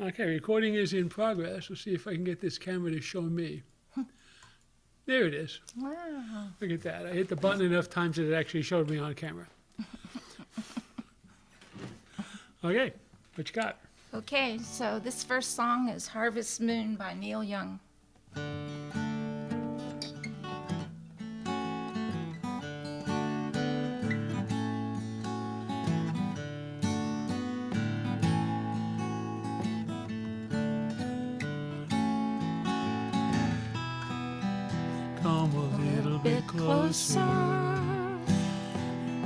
Okay, recording is in progress. We'll see if I can get this camera to show me. There it is. Wow. Look at that. I hit the button enough times that it actually showed me on camera. Okay, what you got? Okay, so this first song is Harvest Moon by Neil Young. Come a little bit closer.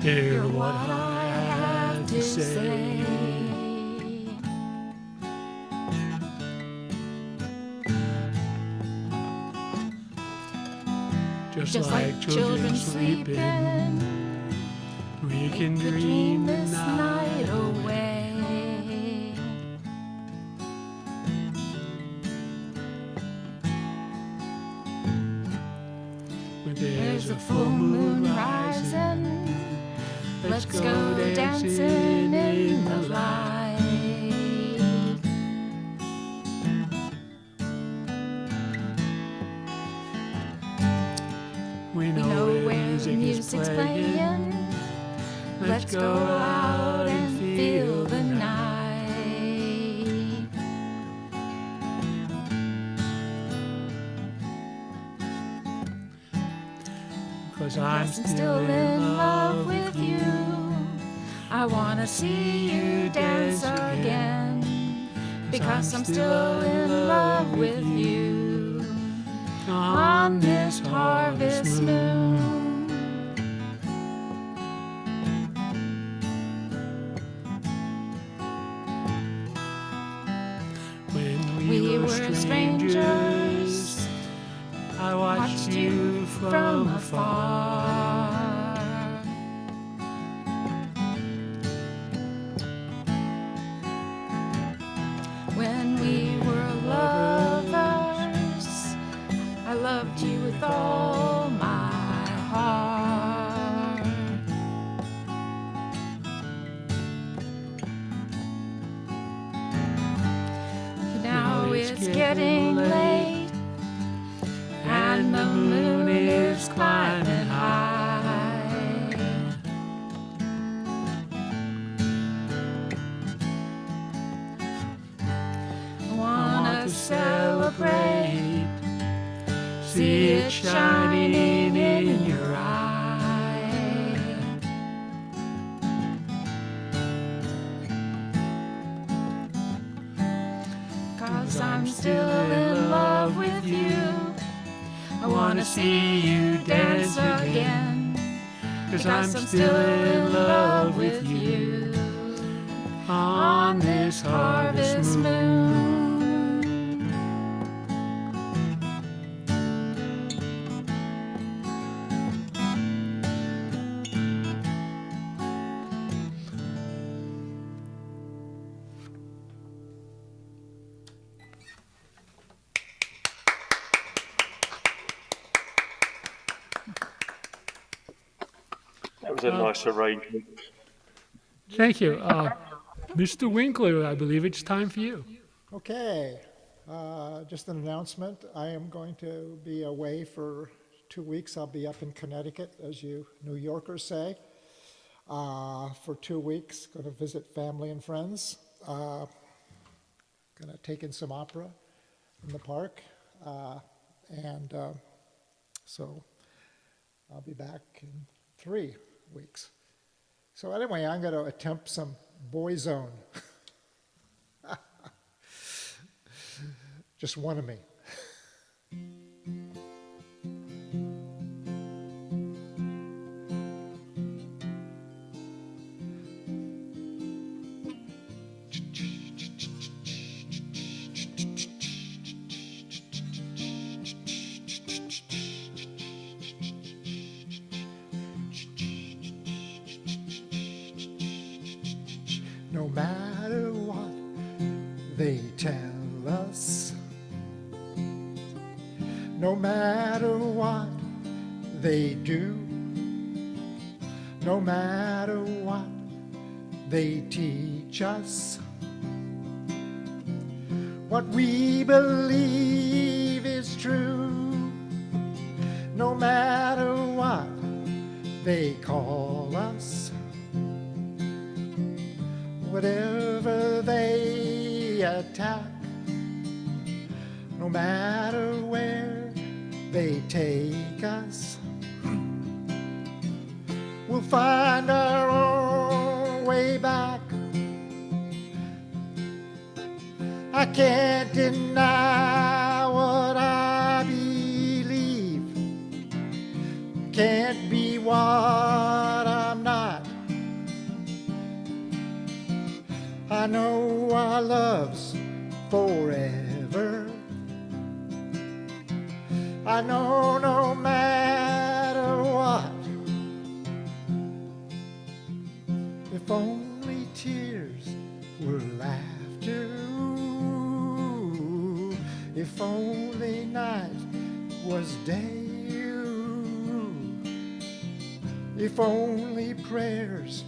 Hear Hear what what I I have have to to say. say. Just like children sleeping, we can could dream the this night night away. away. When There's a full moon rising. Let's go dancing in the light. We We know know where where music's playing. Let's go out and feel the night. 'Cause I'm I'm still in love with you. I wanna see you dance again. Because I'm still in love with you. On this harvest moon. When We were strangers, I watched you from afar. When we were lovers, I loved you with all my heart. Now it's getting late, and the moon is climbing high. I wanna celebrate, see it shining in your eye. 'Cause I'm still in love with you. I wanna see you dance again. 'Cause I'm still in love with you. On this harvest moon. That was a nice arrangement. Thank you. Mr. Winkler, I believe it's time for you. Okay, just an announcement. I am going to be away for 2 weeks. I'll be up in Connecticut, as you New Yorkers say, for 2 weeks. Going to visit family and friends. Going to take in some opera in the park. And so I'll be back in 3 weeks. So anyway, I'm going to attempt some Boyzone. Just one of me. No matter what they tell us, no matter what they do, no matter what they teach us what we believe is true. No matter what they call us, whatever they attack, no matter where they take us, we'll find our own way back. I can't deny what I believe, can't be what I'm not. I know our love's forever. I know no matter what, if only tears were laughter, ooh, if only night was day, ooh, if only prayers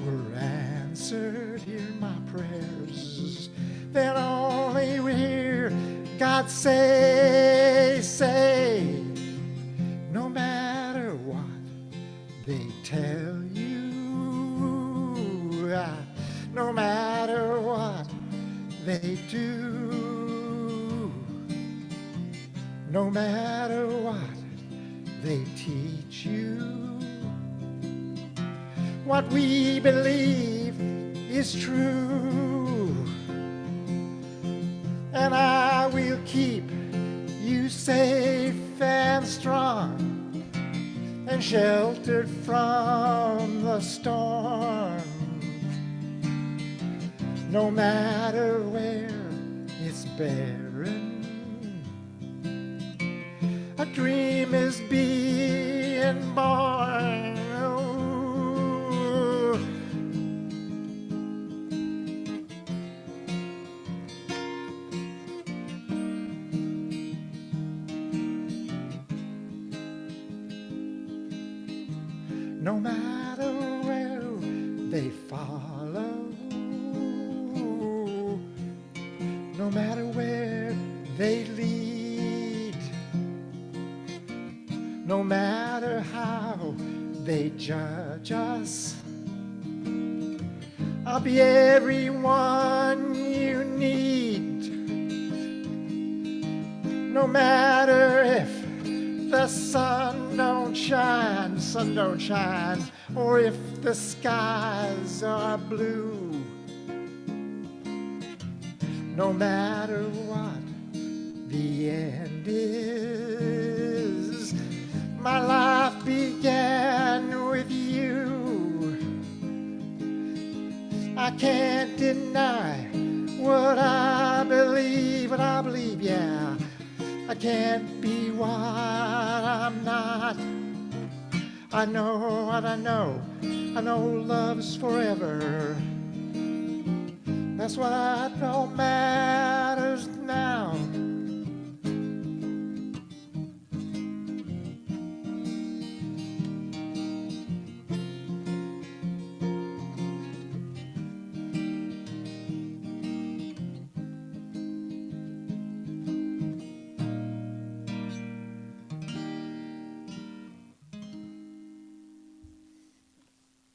were answered, hear my prayers, then only we hear God say, no matter what they tell you, no matter what they do, no matter what they teach you, what we believe is true. And I will keep you safe and strong and sheltered from the storm. No matter where it's barren, a dream is being born. Oh. No matter where they follow, no matter where they lead, no matter how they judge us, I'll be everyone you need. No matter if the sun don't shine, or if the skies are blue, no matter what the end is, my life began with you. I can't deny what I believe, yeah. I can't be what I'm not. I know what I know love's forever. That's what don't matters now.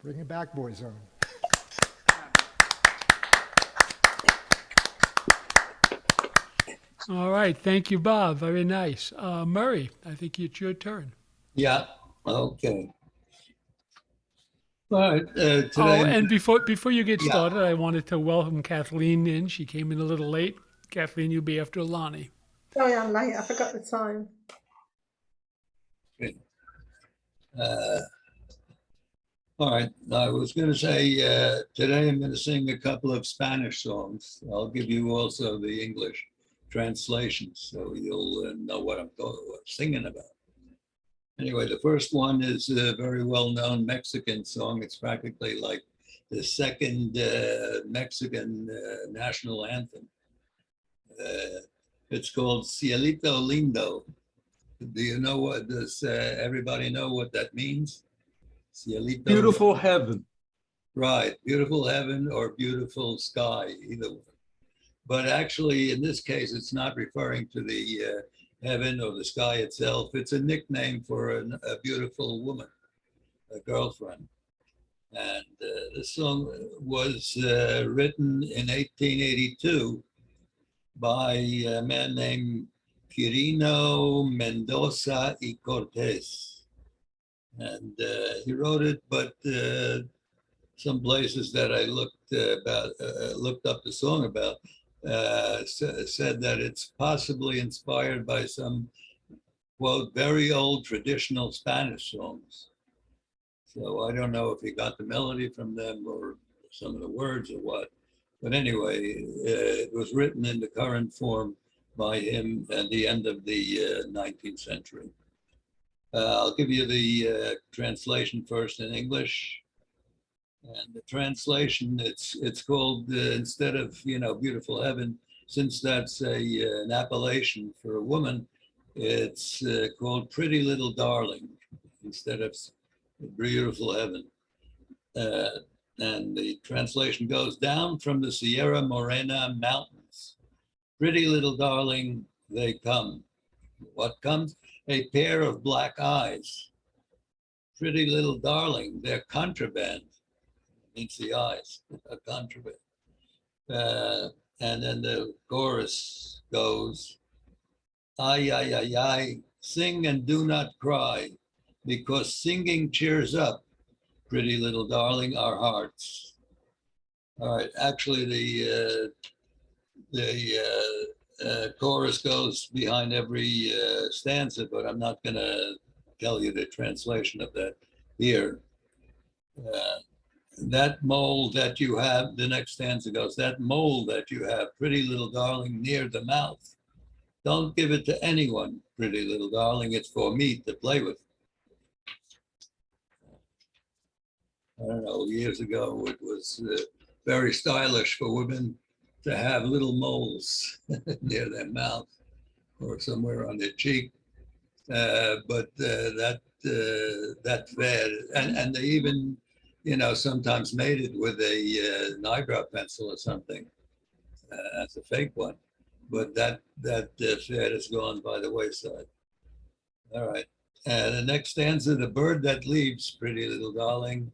Bring it back, Boyzone. All right. Thank you, Bob. Very nice. Murray, I think it's your turn. Yeah, okay. All right, Oh, today, and before you get Yeah. started, I wanted to welcome Kathleen in. She came in a little late. Kathleen, you'll be after Lonnie. Sorry, I'm late. I forgot the time. uh, all right, I was going to say, today I'm going to sing a couple of Spanish songs. I'll give you also the English translations, so you'll know what I'm singing about. Anyway, the first one is a very well-known Mexican song. It's practically like the second Mexican national anthem. It's called Cielito Lindo. Do you know what, does everybody know what that means? Cielito. Beautiful heaven. Right, beautiful heaven or beautiful sky, either one. But actually, in this case, it's not referring to the heaven or the sky itself. It's a nickname for a beautiful woman, a girlfriend. And this song was written in 1882 by a man named Quirino Mendoza y Cortez. And he wrote it, but some places that I looked up the song about, said that it's possibly inspired by some, quote, very old traditional Spanish songs. So I don't know if he got the melody from them or some of the words or what. But anyway, it was written in the current form by him at the end of the 19th century. I'll give you the translation first in English. And the translation, it's called, instead of, beautiful heaven, since that's an appellation for a woman, it's called Pretty Little Darling instead of beautiful heaven. And the translation goes, down from the Sierra Morena mountains, pretty little darling, they come. What comes? A pair of black eyes. Pretty little darling, they're contraband. Means the eyes, a contraband. And then the chorus goes, ay, ay, ay, ay, sing and do not cry, because singing cheers up, pretty little darling, our hearts. All right, actually the chorus goes behind every stanza, but I'm not gonna tell you the translation of that here. That mole that you have, the next stanza goes, that mole that you have, pretty little darling, near the mouth. Don't give it to anyone, pretty little darling, it's for me to play with. I don't know, years ago, it was very stylish for women to have little moles near their mouth or somewhere on their cheek. But that fad, and they even, sometimes made it with an eyebrow pencil or something as a fake one. But that fad is gone by the wayside. All right. The next stanza, the bird that leaves, pretty little darling,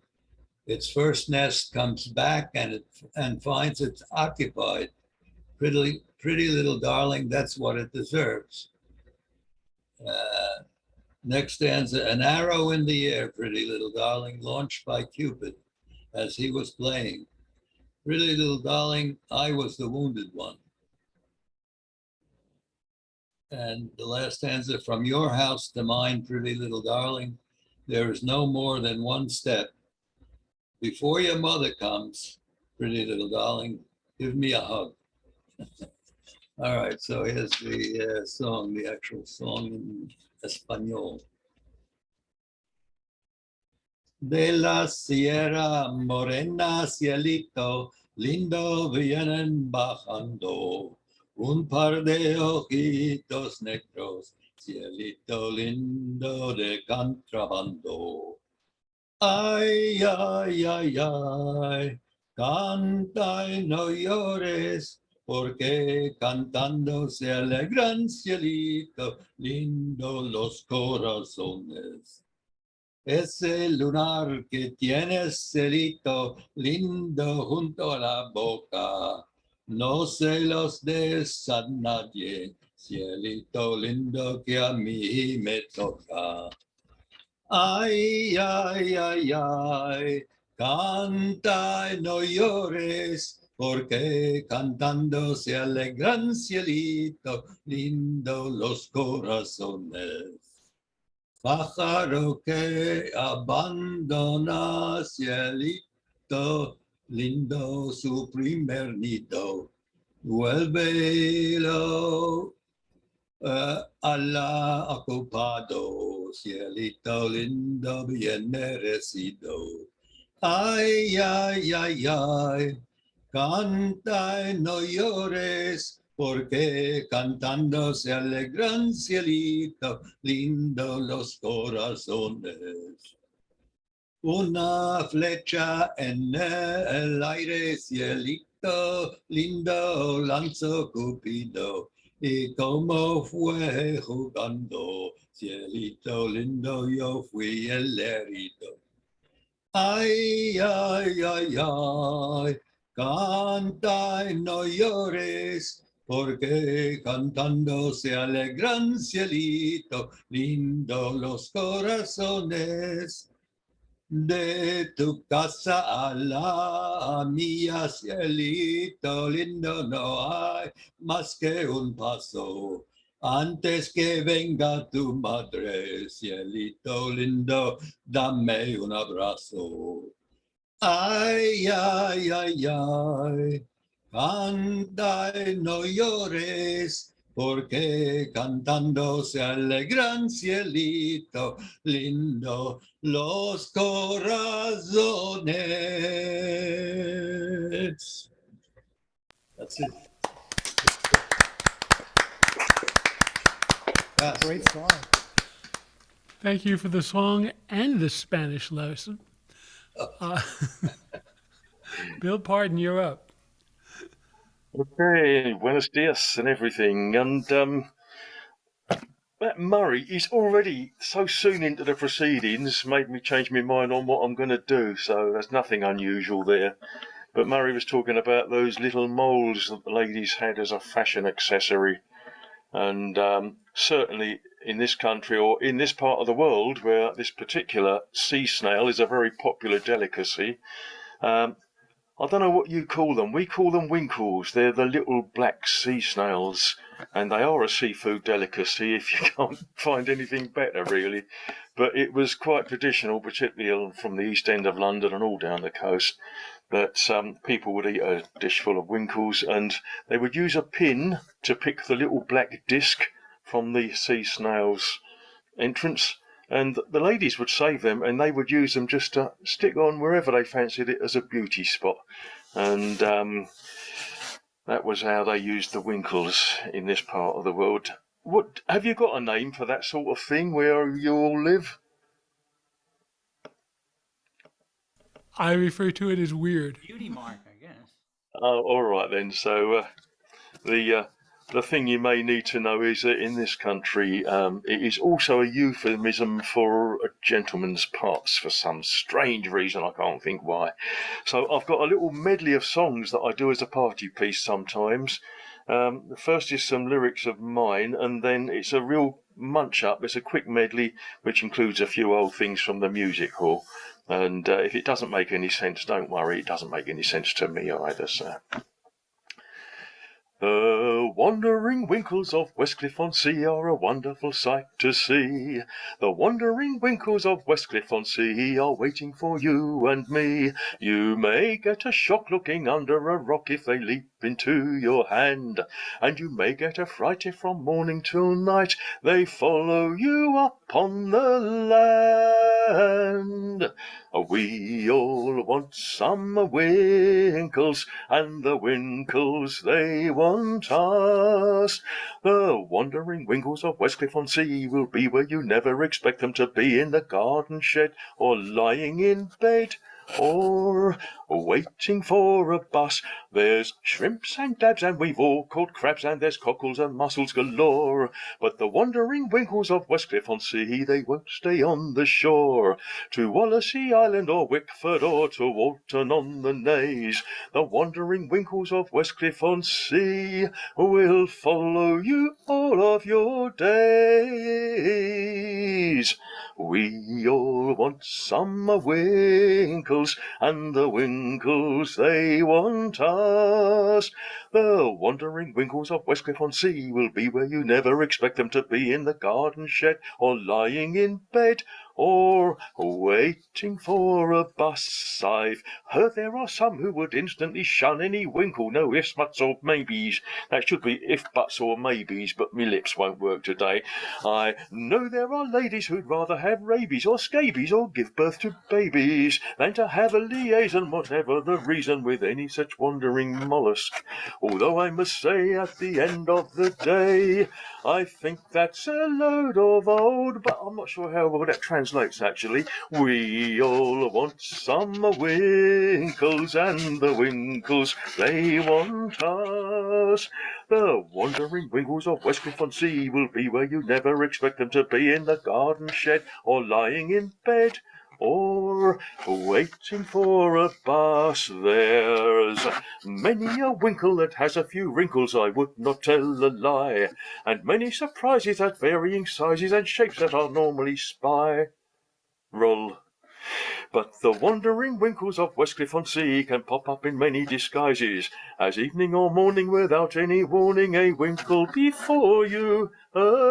its first nest comes back and finds it's occupied. Pretty little darling, that's what it deserves. Next stanza, an arrow in the air, pretty little darling, launched by Cupid as he was playing. Pretty little darling, I was the wounded one. And the last stanza, from your house to mine, pretty little darling, there is no more than one step. Before your mother comes, pretty little darling, give me a hug. All right, so here's the song, the actual song in Espanol. De la Sierra Morena, cielito, lindo vienen bajando, un par de ojitos negros, cielito lindo de contrabando. Ay, ay, ay, ay, canta y no llores, porque cantando se alegran, cielito, lindo los corazones. Ese lunar que tienes, cielito, lindo junto a la boca, no se los des a nadie, cielito lindo que a mí me toca. Ay, ay, ay, ay, canta y no llores, porque cantando se alegran, cielito, lindo los corazones. Pájaro que abandona, cielito, lindo su primer nido, vuélvelo ala ocupado, cielito lindo, bien merecido. Ay, ay, ay, ay, canta y no llores, porque cantando se alegran, cielito, lindo los corazones. Una flecha en el aire, cielito lindo, lanzó Cupido. Y cómo fue jugando, cielito lindo, yo fui el herido. Ay, ay, ay, ay, canta y no llores, porque cantando se alegran, cielito lindo, los corazones. De tu casa a la mía, cielito lindo, no hay más que un paso. Antes que venga tu madre, cielito lindo, dame un abrazo. Ay, ay, ay, ay, canta y no llores, porque cantando se alegran, cielito lindo, los corazones. That's it. Yes. Great song. Thank you for the song and the Spanish lesson. Bill Pardon, you're up. Okay, buenos dias and everything. And Matt Murray is already so soon into the proceedings, made me change my mind on what I'm going to do. So there's nothing unusual there. But Murray was talking about those little moles that the ladies had as a fashion accessory. And certainly in this country or in this part of the world where this particular sea snail is a very popular delicacy, I don't know what you call them. We call them winkles. They're the little black sea snails, and they are a seafood delicacy if you can't find anything better, really. But it was quite traditional, particularly from the east end of London and all down the coast, that people would eat a dish full of winkles, and they would use a pin to pick the little black disc from the sea snail's entrance. And the ladies would save them, and they would use them just to stick on wherever they fancied it as a beauty spot. And that was how they used the winkles in this part of the world. What have you got a name for that sort of thing where you all live? I refer to it as weird. Beauty mark, I guess. Oh, all right then. So the thing you may need to know is that in this country, it is also a euphemism for a gentleman's parts for some strange reason. I can't think why. So I've got a little medley of songs that I do as a party piece sometimes. The first is some lyrics of mine, and then it's a real munch up. It's a quick medley which includes a few old things from the music hall. And if it doesn't make any sense, don't worry. It doesn't make any sense to me either. So. The wandering winkles of Westcliff-on-Sea are a wonderful sight to see. The wandering winkles of Westcliff-on-Sea are waiting for you and me. You may get a shock looking under a rock if they leap into your hand, and you may get a fright if from morning till night they follow you upon the land. We all want some winkles, and the winkles they want us. The wandering winkles of Westcliff-on-Sea will be where you never expect them to be, in the garden shed or lying in bed, or waiting for a bus. There's shrimps and dabs, and we've all caught crabs, and there's cockles and mussels galore. But the wandering winkles of Westcliff-on-Sea, they won't stay on the shore. To Wallasey Island or Wickford or to Walton-on-the-Naze, the wandering winkles of Westcliff-on-Sea will follow you all of your days. We all want some winkles, and the winkles they want us. The wandering winkles of Westcliff-on-Sea will be where you never expect them to be, in the garden shed or lying in bed, or waiting for a bus. I've heard there are some who would instantly shun any winkle. No ifs, buts or maybes. That should be if, buts or maybes, but me lips won't work today. I know there are ladies who'd rather have rabies or scabies or give birth to babies than to have a liaison, whatever the reason, with any such wandering mollusk. Although I must say at the end of the day, I think that's a load of old, but I'm not sure how well that translates translates actually. We all want some winkles, and the winkles, they want us. The wandering winkles of Westcliff-on-Sea will be where you never expect them to be, in the garden shed, or lying in bed, or waiting for a bus. There's many a winkle that has a few wrinkles, I would not tell a lie, and many surprises at varying sizes and shapes that are normally spiral. But the wandering winkles of Westcliff-on-Sea can pop up in many disguises, as evening or morning without any warning a winkle before you arises.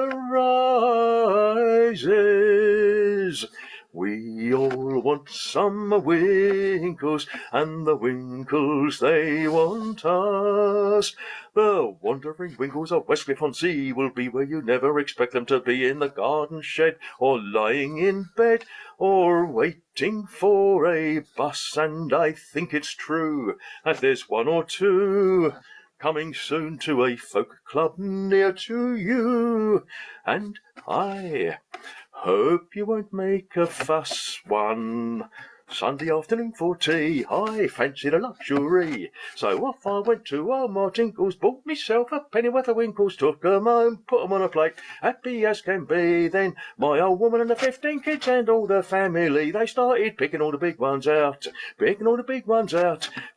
We all want some winkles, and the winkles, they want us. The wandering winkles of Westcliff-on-Sea will be where you never expect them to be, in the garden shed, or lying in bed, or waiting for a bus. And I think it's true that there's one or two coming soon to a folk club near to you, and I hope you won't make a fuss one Sunday afternoon for tea. I fancied a luxury, so off I went to old Martinkle's, bought myself a pennyworth of winkles, took 'em home, put 'em on a plate, happy as can be. Then my old woman and the 15 kids and all the family, they started picking all the big ones out,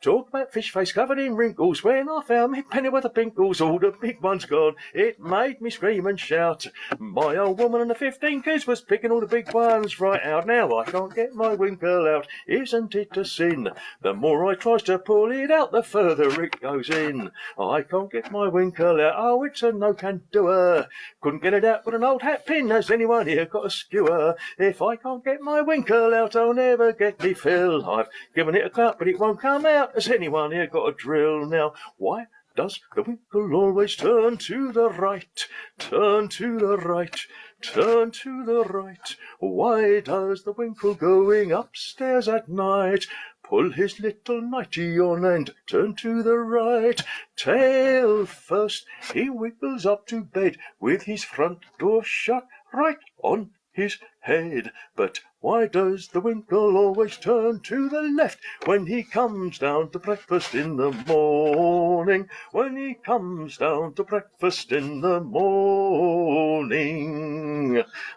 Talk about fish face covered in wrinkles. When I found me pennyworth of pinkles, all the big ones gone, it made me scream and shout. My old woman and the 15 kids was picking all the big ones right out. Now I can't get my winkle out. Isn't it a sin? The more I tries to pull it out, the further it goes in. I can't get my winkle out. Oh, it's a no-can-doer. Couldn't get it out with an old hat pin. Has anyone here got a skewer? If I can't get my winkle out, I'll never get me fill. I've given it a cut, but it won't come out. Has anyone here got a drill? Now, why does the winkle always turn to the right? Turn to the right. Turn to the right. Why does the winkle going upstairs at night pull his little nightie on and turn to the right? Tail first, he wiggles up to bed with his front door shut right on his head. But why does the winkle always turn to the left when he comes down to breakfast in the morning? When he comes down to breakfast in the morning.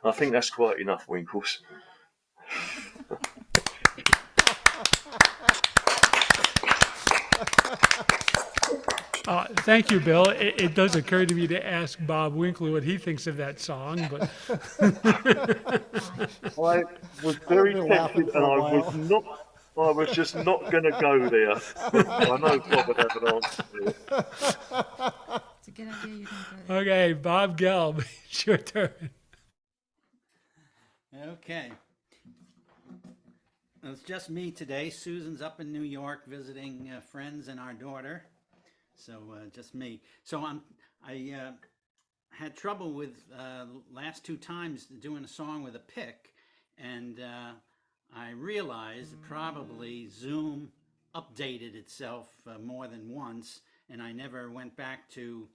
I think that's quite enough, Winkles. Thank you, Bill. It does occur to me to ask Bob Winkler what he thinks of that song, but I was very I've been laughing tempted, for and a I while. was just not going to go there. I know Bob would have an answer to it. It's a good idea you don't go there. okay, Bob Gelb, it's your turn. Okay. It's just me today. Susan's up in New York visiting friends and our daughter. So just me. So I had trouble with last two times doing a song with a pick, and I realized probably Zoom updated itself more than once, and I never went back to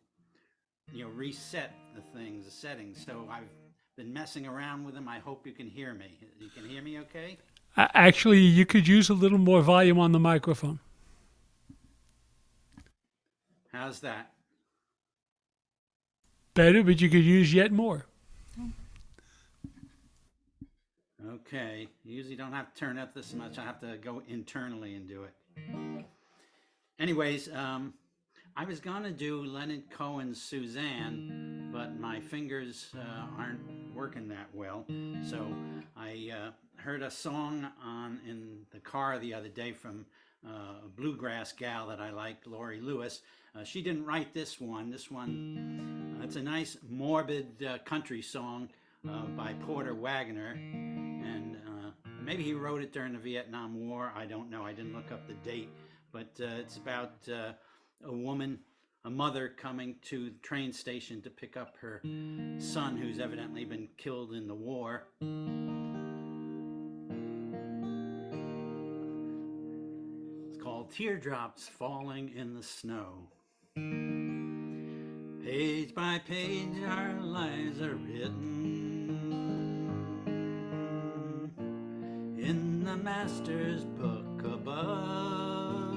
reset the settings. So I've been messing around with them. I hope you can hear me. You can hear me okay? Actually, you could use a little more volume on the microphone. How's that? Better, but you could use yet more. Okay. You usually don't have to turn up this much. I have to go internally and do it. Anyways, I was going to do Leonard Cohen's Suzanne, but my fingers aren't working that well. So I heard a song in the car the other day from a Bluegrass gal that I liked, Lori Lewis. She didn't write this one. This one, it's a nice morbid country song by Porter Wagoner. And maybe he wrote it during the Vietnam War. I don't know. I didn't look up the date. But it's about a mother coming to the train station to pick up her son who's evidently been killed in the war. It's called Teardrops Falling in the Snow. Page by page our lives are written, the master's book above.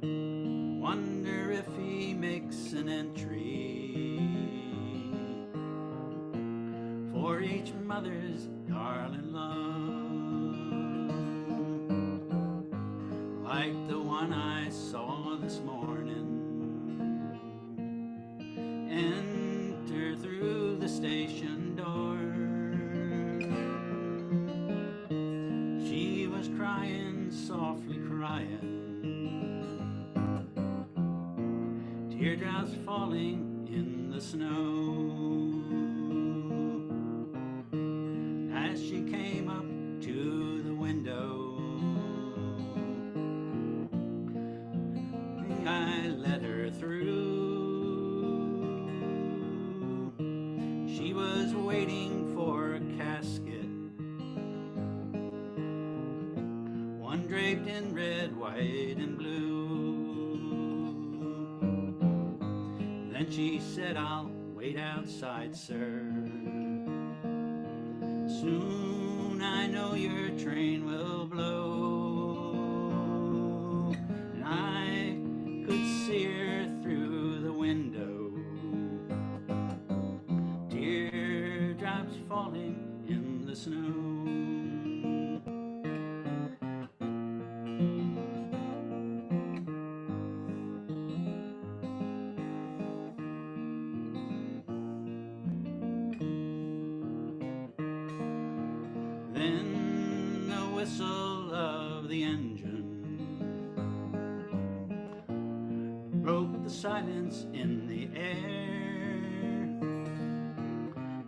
Wonder if he makes an entry for each mother's darling love, like the one I saw this morning enter through the station door. She was crying, softly crying, teardrops falling in the snow. As she came up to the window, I let her through. She was waiting for a casket, one draped in red, white, and blue. Then she said, I'll wait outside, sir. Soon I know your train will blow. And I could see her through the window, teardrops falling in the snow. Then the whistle of the engine broke the silence in the air,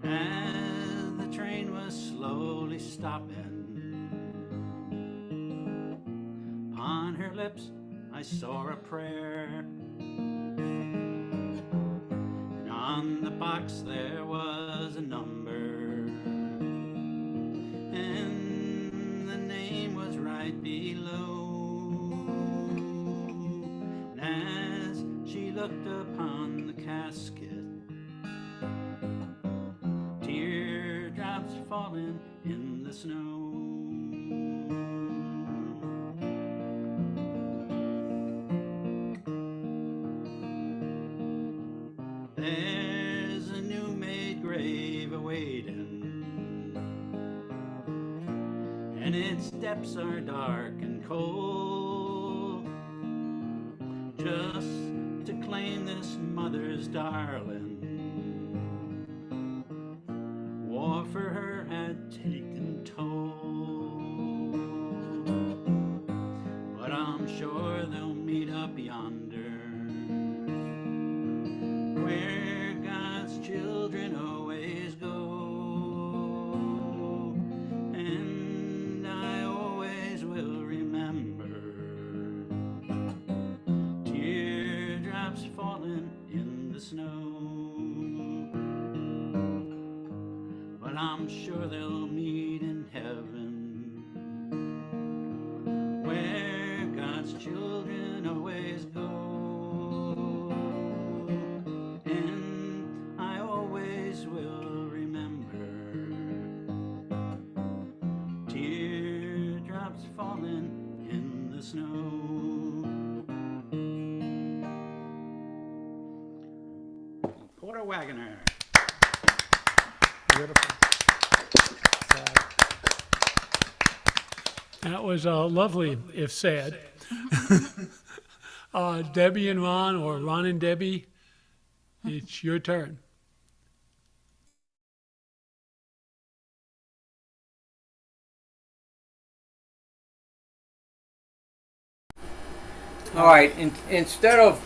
as the train was slowly stopping. On her lips I saw a prayer, and on the box there was a number, and the name was right below. And as she looked upon the casket, teardrops falling in the snow. There's a new made grave awaiting, and its depths are dark and cold, just to claim this mother's darling. War for her had taken toll, but I'm sure they'll meet up yonder, where God's children always go. And I always will remember teardrops falling in the snow. But I'm sure they'll meet in heaven, where God's children always go. And I always will remember teardrops falling in the snow. Porter Wagoner. Beautiful. Sad. That was lovely, if sad. Debbie and Ron, or Ron and Debbie, it's your turn. All right. Instead of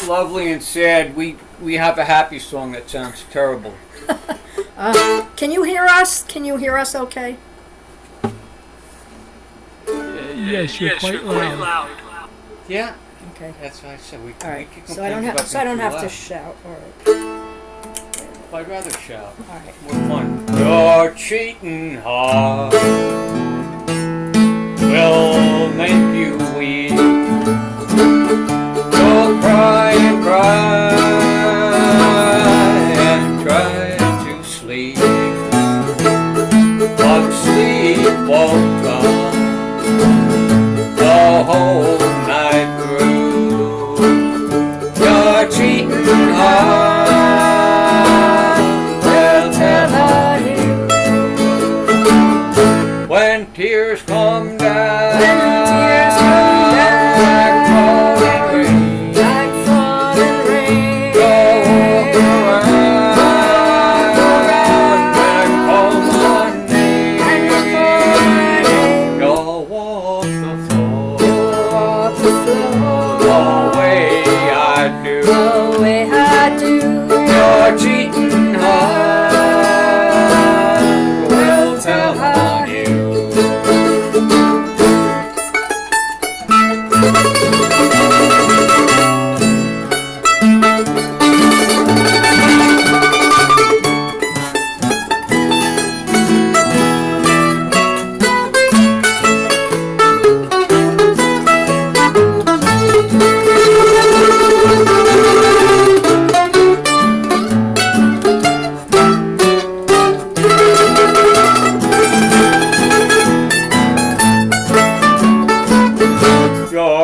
lovely and sad, we have a happy song that sounds terrible. Can you hear us? Can you hear us okay? Yes, you're quite loud. Yeah, Okay. that's what I said. We, All right. we could So I don't complain have about so I don't being have too to shout. All right. loud. I'd rather shout. All right. More fun. Your cheating heart will make you weep. You'll cry and cry and try to sleep, but sleep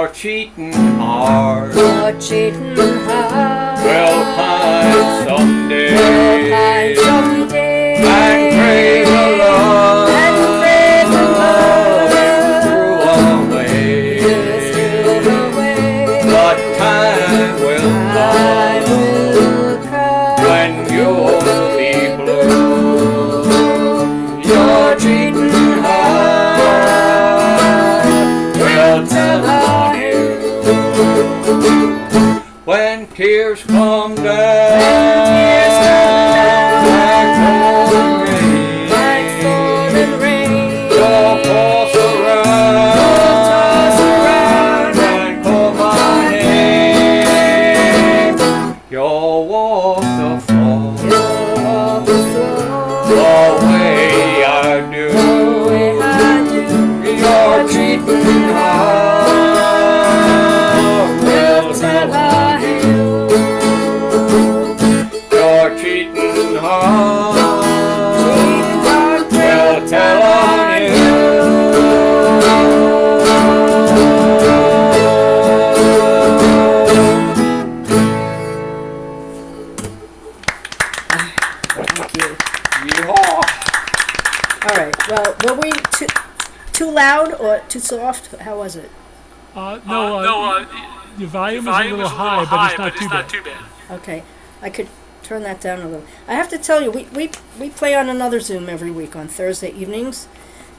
Your cheating heart Your cheating heart will find someday. will find someday. And praise the Lord. And praise the Lord. You threw away. But time will come when you'll be blue. Your cheating heart will tell on you. When tears come down, like falling rain, you'll toss around and call my name. You'll walk the floor the way I do. Your cheating heart will tell on you. Your cheating heart will tell on you. Thank you. Yeehaw. All right. Well, were we too loud or too soft? How was it? Your volume is a little high, but it's not too bad. Okay. I could turn that down a little. I have to tell you, we play on another Zoom every week on Thursday evenings,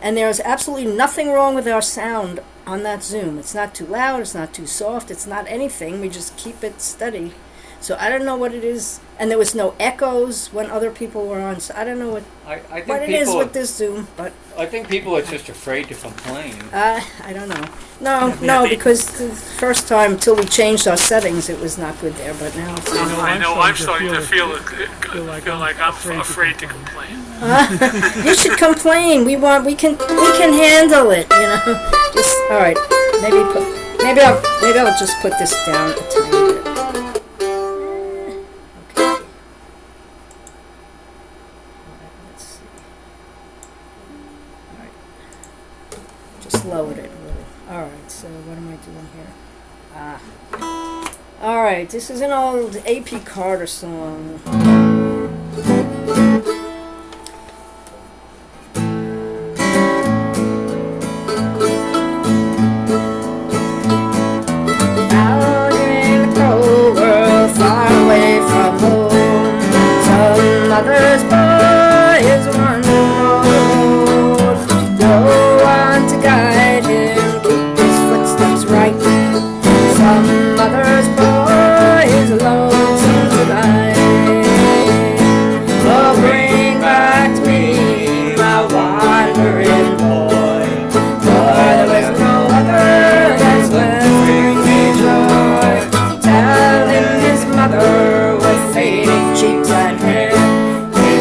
and there's absolutely nothing wrong with our sound on that Zoom. It's not too loud, it's not too soft, it's not anything. We just keep it steady. So I don't know what it is, and there was no echoes when other people were on. So I don't know what I think it is people. with this Zoom, but I think people are just afraid to complain. I don't know. No, because the first time till we changed our settings, it was not good there. But now it's I know. I'm starting to feel like I'm afraid to complain. you should complain. We can handle it. You know. Just all right. Maybe I'll just put this down a tiny bit. Okay. Let's see. All right. Just lowered it a little. All right. So what am I doing here? All right. This is an old A.P. Carter song. Out in the cold world, far away from home, some mother's boy is wandering road. No one to guide him, keep his footsteps right. Some mother's boy is lonesome tonight. Oh, bring back to me my wandering boy, for there was no other that's left to bring me joy. Telling his mother with fading cheeks and hair, he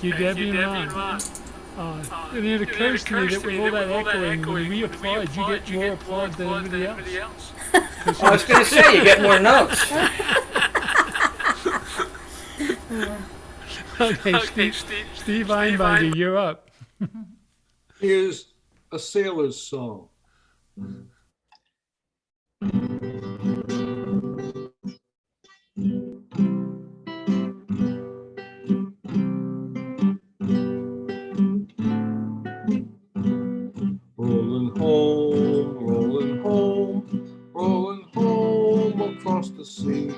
Thank you, Debbie and Ron. And it occurs to me that with all that echoing, when we applaud, you get more applause than anybody else. I was going to say, you get more notes. Okay, Steve Einbinder, you're up. Here's a sailor's song. Rolling home across the sea,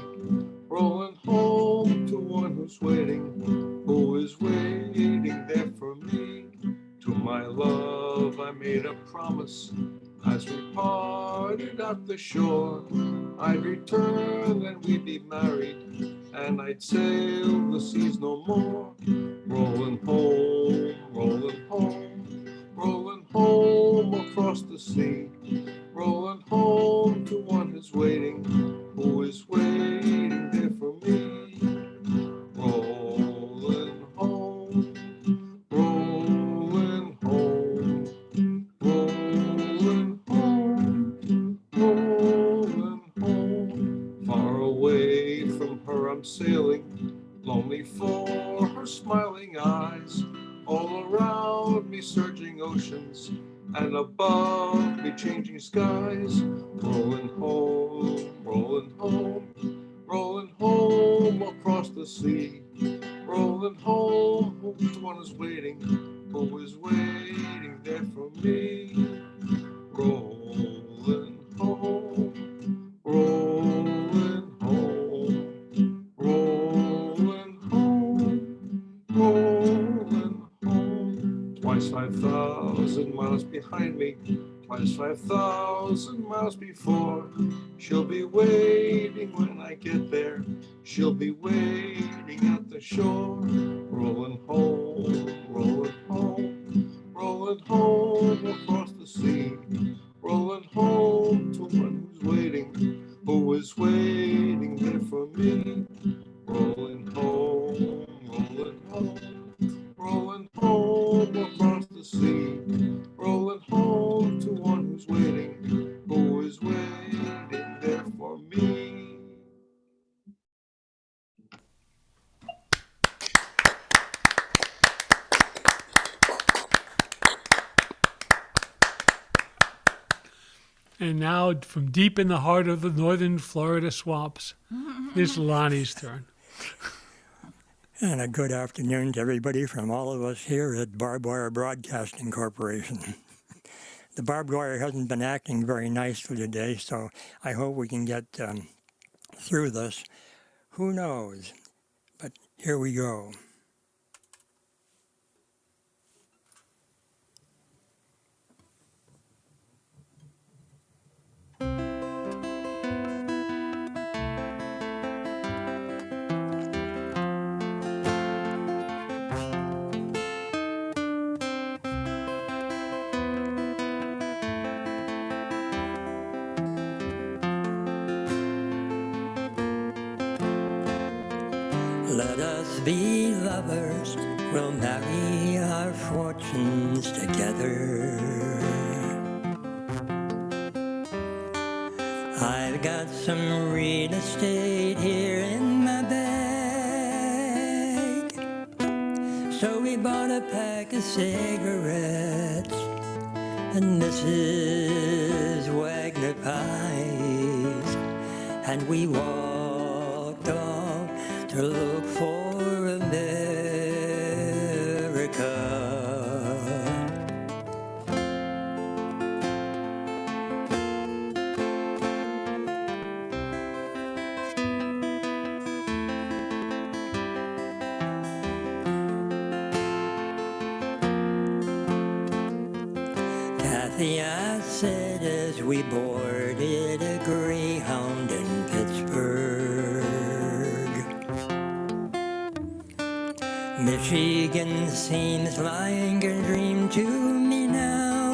rolling home to one who's waiting, who is waiting there for me. To my love I made a promise as we parted at the shore. I'd return and we'd be married, and I'd sail the seas no more. Rolling home, rolling home across the sea, rolling home to one who's waiting, who is waiting there for me. Rolling home, rolling home, rolling home, rolling home. Far away from her I'm sailing, lonely for her smiling eyes. All around me surging oceans, and above me changing skies. Rolling home, rolling home across the sea. Rolling home to one who's waiting, who is waiting there for me. Rolling home, rolling home, rolling home, rolling home. Twice 5,000 miles behind me, twice 5,000 miles before. She'll be waiting when I get there, she'll be waiting at the shore. Rolling home, rolling home across the sea. Rolling home to one who's waiting, who is waiting there for me. Rolling home, rolling home across the sea. Rolling home to one who's waiting, who is waiting there for me. And now, from deep in the heart of the northern Florida swamps, it's Lonnie's turn. And a good afternoon to everybody from all of us here at Barbed Wire Broadcasting Corporation. The barbed wire hasn't been acting very nicely today, so I hope we can get through this. Who knows? But here we go. Let us be lovers, we'll marry our fortunes together. I've got some real estate here in my bag, so we bought a pack of cigarettes and Mrs. Wagner pies, and we walked off to look for America. Kathy, I said as we boarded a Greyhound in Pittsburgh, Michigan seems like a dream to me now.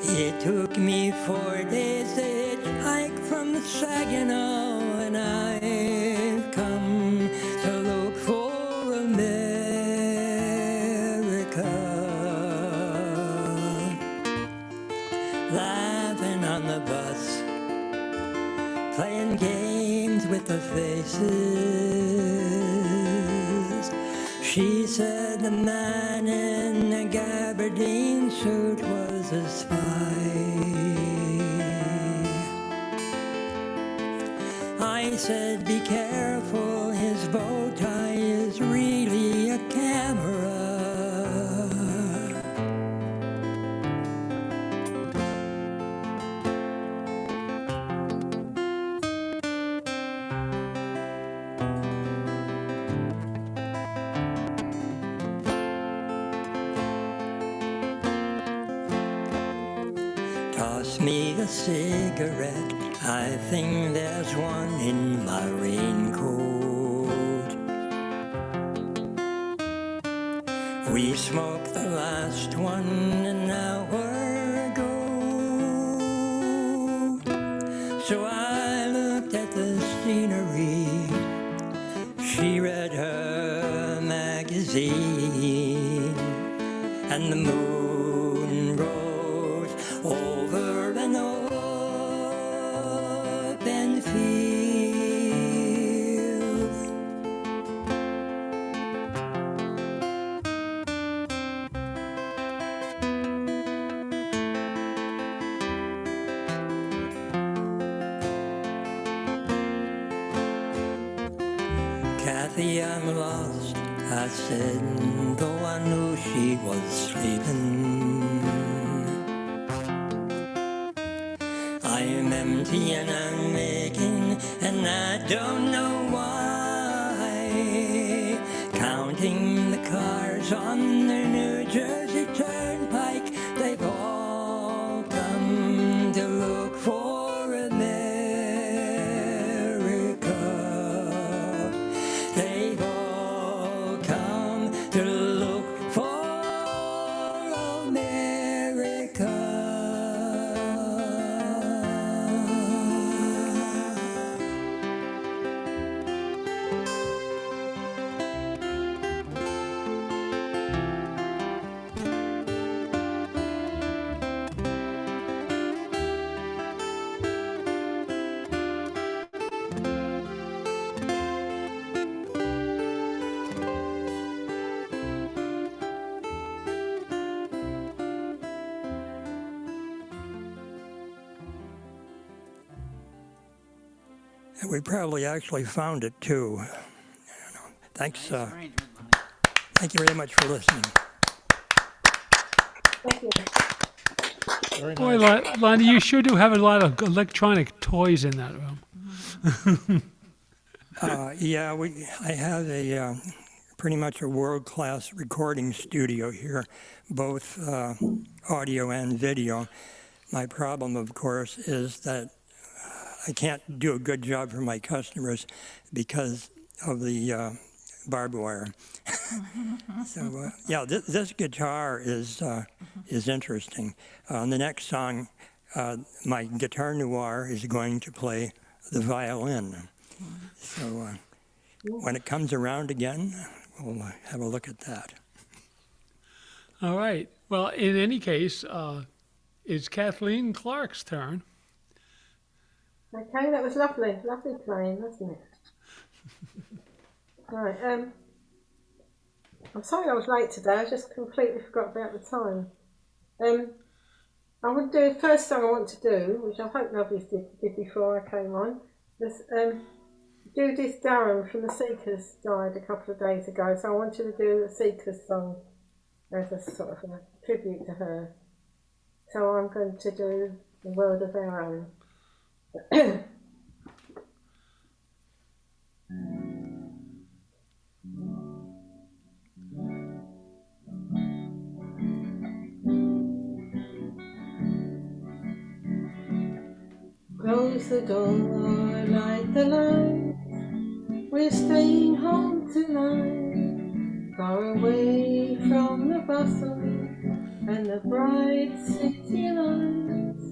It took me 4 days to hitchhike from Saginaw, and I've come to look for America. faces. She said the man in the gabardine suit was a spy. I said, be careful, his bow tie is really a camera. Toss me a cigarette, I think there's one in my raincoat. We smoked the last one an hour ago. So I looked at the scenery. She read her magazine, and the moon rose over an open field. Kathy, I'm lost, I said, though I knew she was sleeping. I'm empty and I'm aching, and I don't know why. Counting the cars on the New Jersey Turnpike, they've all come to look for America. They've all come to look for America. And we probably actually found it too. Thanks. Nice arrangement, Lonnie. Thank you very much for listening. Thank you. Very Boy, nice. Lonnie, you sure do have a lot of electronic toys in that room. Yeah, I have a pretty much a world-class recording studio here, both audio and video. My problem, of course, is that I can't do a good job for my customers because of the barbed wire. So yeah, this guitar is interesting. On the next song, my guitar noir is going to play the violin. So when it comes around again, we'll have a look at that. All right. Well, in any case, it's Kathleen Clark's turn. Okay, that was lovely. Lovely playing, wasn't it? Right, I'm sorry I was late today. I just completely forgot about the time. I would do the first song I want to do, which I hope nobody did before I came on. Was Judith Durham from the Seekers died a couple of days ago, so I wanted to do a Seekers song as a sort of a tribute to her. So I'm going to do The World of Our Own. Close the door, light the light. We're staying home tonight, far away from the bustle and the bright city lights.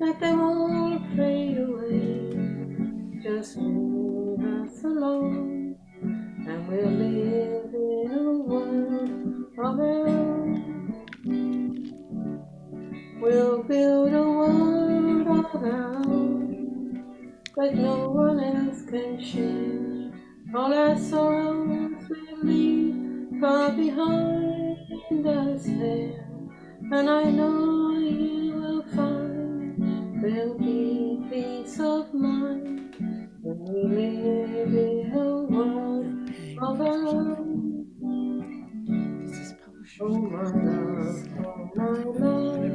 Let them all fade away. Just leave us alone, and we'll live in a world of our own. We'll build a world of our own, the but no one else can share. All our sorrows we leave far behind us there, and I know you will find there'll be peace of mind when we live in a world of our own. Oh my love, oh my love,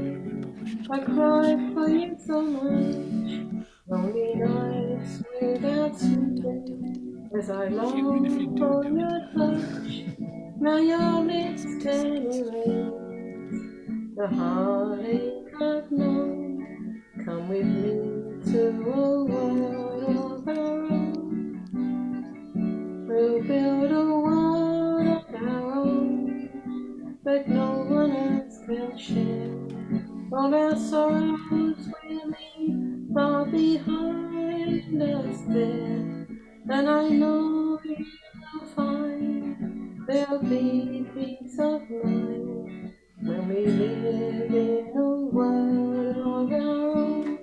I cry for you so much. Lonely nights without sleeping, as I long for your touch. Now your lips can erase the heartache I've known. Come with me to a world of our own. We'll build a world of our own that no one else can share. All our sorrows will leave far behind us there, and I know you'll find there'll be peace of mind when we live in a world of our own.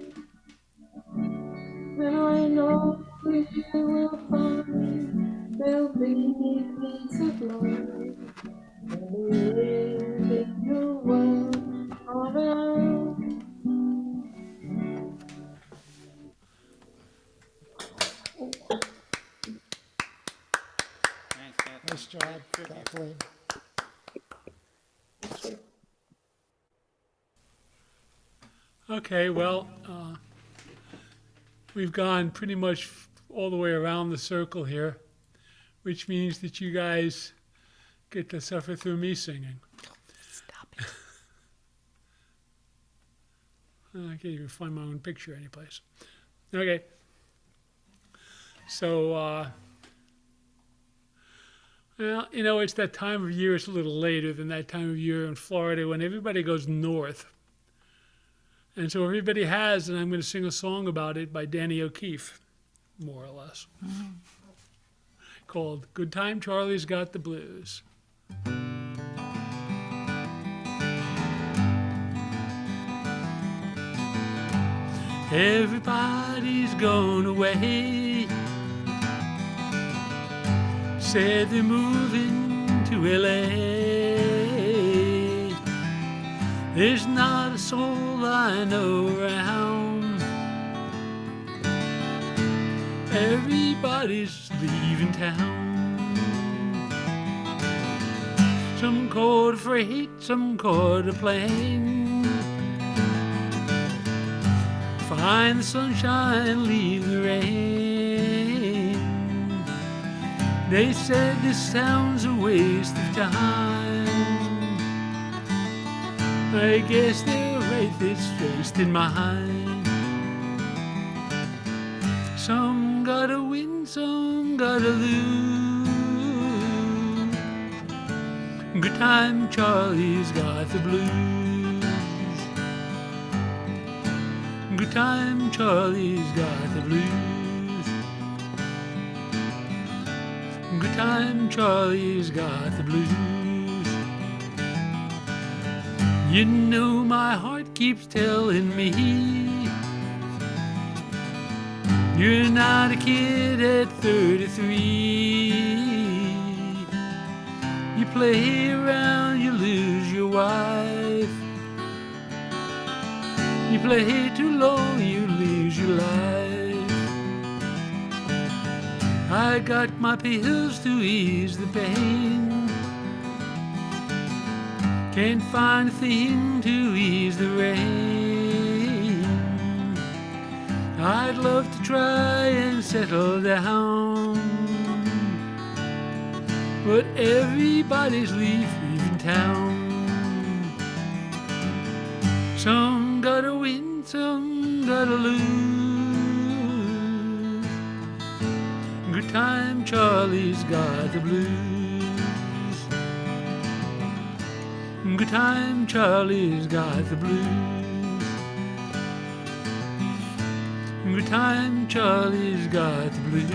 And I know you will find there'll be peace of mind when we live in a world of our own. Thanks, Kathleen. Nice job, Kathleen. Okay, well, we've gone pretty much all the way around the circle here, which means that you guys get to suffer through me singing. Stop it. I can't even find my own picture anyplace. Okay. So, well, you know, it's that time of year, it's a little later than that time of year in Florida when everybody goes north. And so everybody has, and I'm going to sing a song about it by Danny O'Keefe, more or less, called Good Time Charlie's Got the Blues. Everybody's gone away, said they're moving to LA. There's not a soul I know around. Everybody's leaving town. Some caught a freight, some caught a plane. Find the sunshine, leave the rain. They said this town's a waste of time. I guess they're right, it's just in mine. Some gotta win, some gotta lose. Good time Charlie's got the blues. Good time Charlie's got the blues. Good time Charlie's got the blues. You know my heart keeps telling me you're not a kid at 33. You play around, you lose your wife. You play too long, you lose your life. I got my pills to ease the pain. Can't find a thing to ease the rain. I'd love to try and settle down, but everybody's leaving town. Some gotta win, some gotta lose. Good time Charlie's got the blues. Good time Charlie's got the blues. Good time Charlie's got the blues.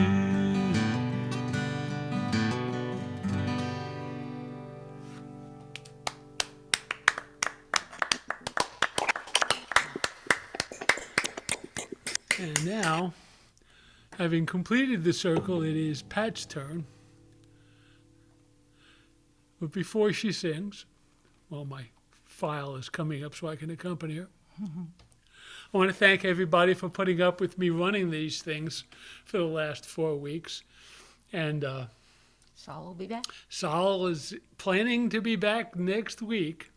And now Having completed the circle, it is Pat's turn. But before she sings, well, my file is coming up so I can accompany her. I want to thank everybody for putting up with me running these things for the last 4 weeks. And Saul will be back. Saul is planning to be back next week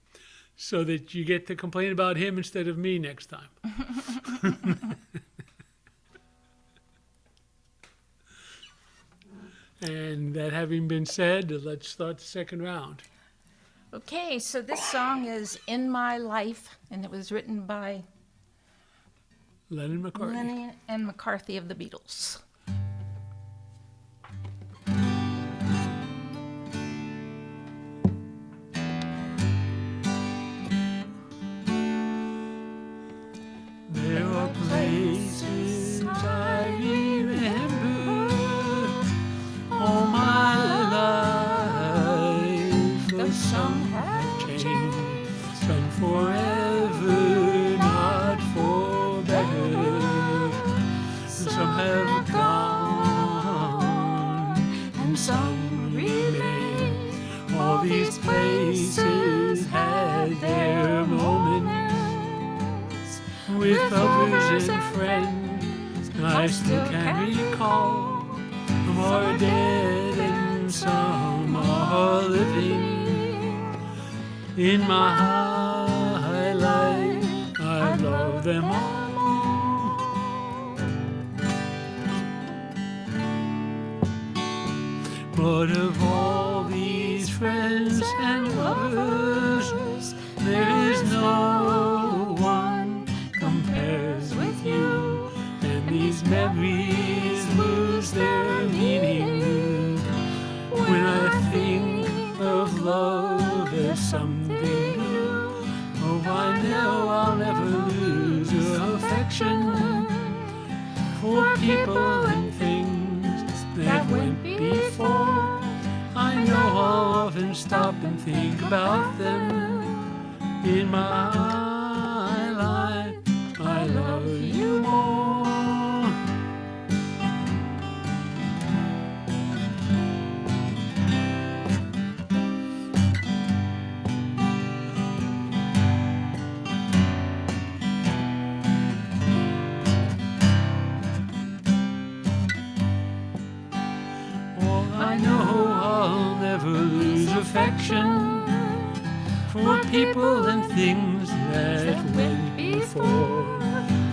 so that you get to complain about him instead of me next time. And that having been said, let's start the second round. Okay, so this song is In My Life, and it was written by Lennon McCartney. Lennon and McCarthy of the Beatles. There are places I remember all my life. The some have changed, some forever, not for better. Some have gone, and some remain. All these places had their moments with lovers and friends, and I still can recall. Some are dead and some are living. In my life, I love them all. But of all these friends and lovers, there is no one compares with you, and these memories lose their meaning when I think of love as something new. Oh, I know I'll never lose your affection for people and things that went before. I know I'll often stop and think about them. In my life, I love you more. Oh, I know I'll never lose affection for people and things that went before.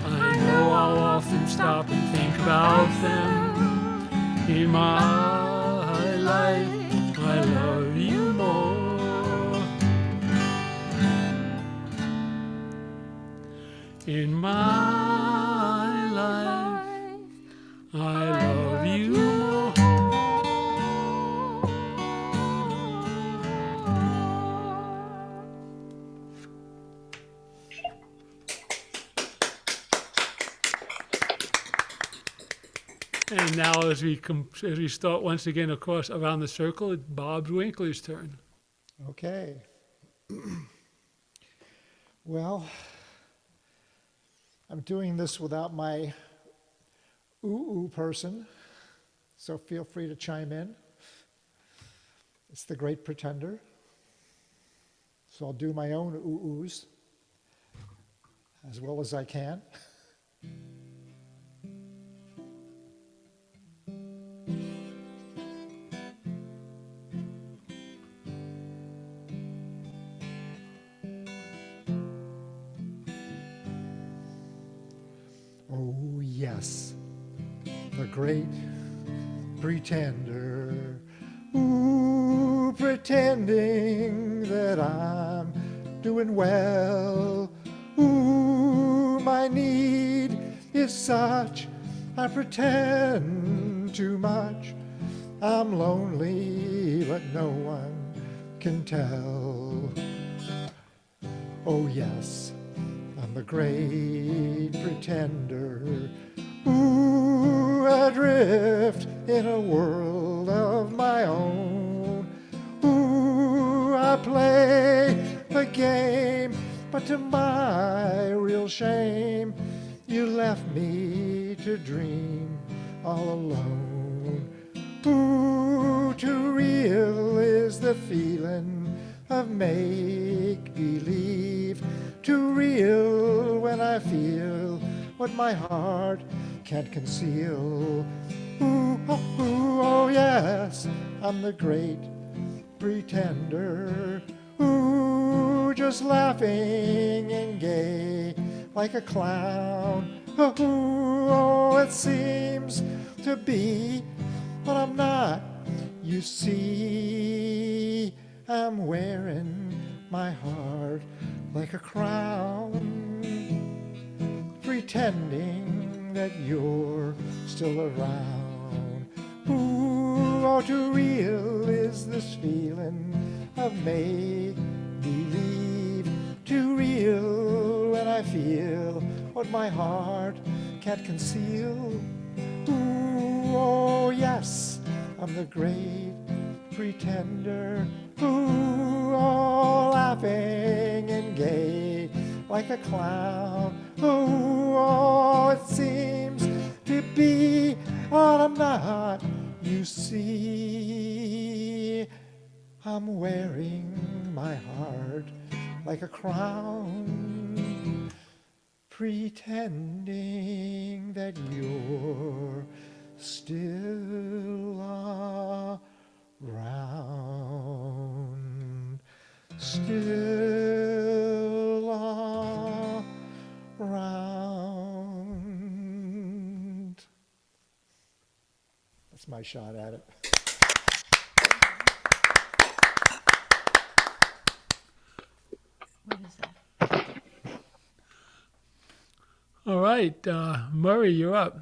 I know I'll often stop and think about them. In my life, I love you more. In my life, I love you more. And now, as we start once again across around the circle, it's Bob Winkler's turn. Okay. Well, I'm doing this without my ooh person, so feel free to chime in. It's the Great Pretender. So I'll do my own oohs as well as I can. Oh, yes, the Great Pretender. Ooh, pretending that I'm doing well. Ooh, my need is such, I pretend too much. I'm lonely, but no one can tell. Oh, yes, I'm the Great Pretender. Ooh, adrift in a world of my own. Ooh, I play the game, but to my real shame, you left me to dream all alone. Ooh, too real is the feeling of make-believe. Too real when I feel what my heart can't conceal. Ooh, oh yes, I'm the great pretender. Ooh, just laughing and gay like a clown. Ooh, oh, it seems to be, but I'm not. You see, I'm wearing my heart like a crown, pretending that you're still around. Ooh, oh, too real is this feeling of make-believe. Too real when I feel what my heart can't conceal. Ooh, oh yes, I'm the great pretender. Ooh, oh, laughing and gay like a clown. Ooh, oh, it seems to be all I'm not. You see, I'm wearing my heart like a crown, pretending that you're still around, still around. That's my shot at it. What is that? All right, Murray, you're up.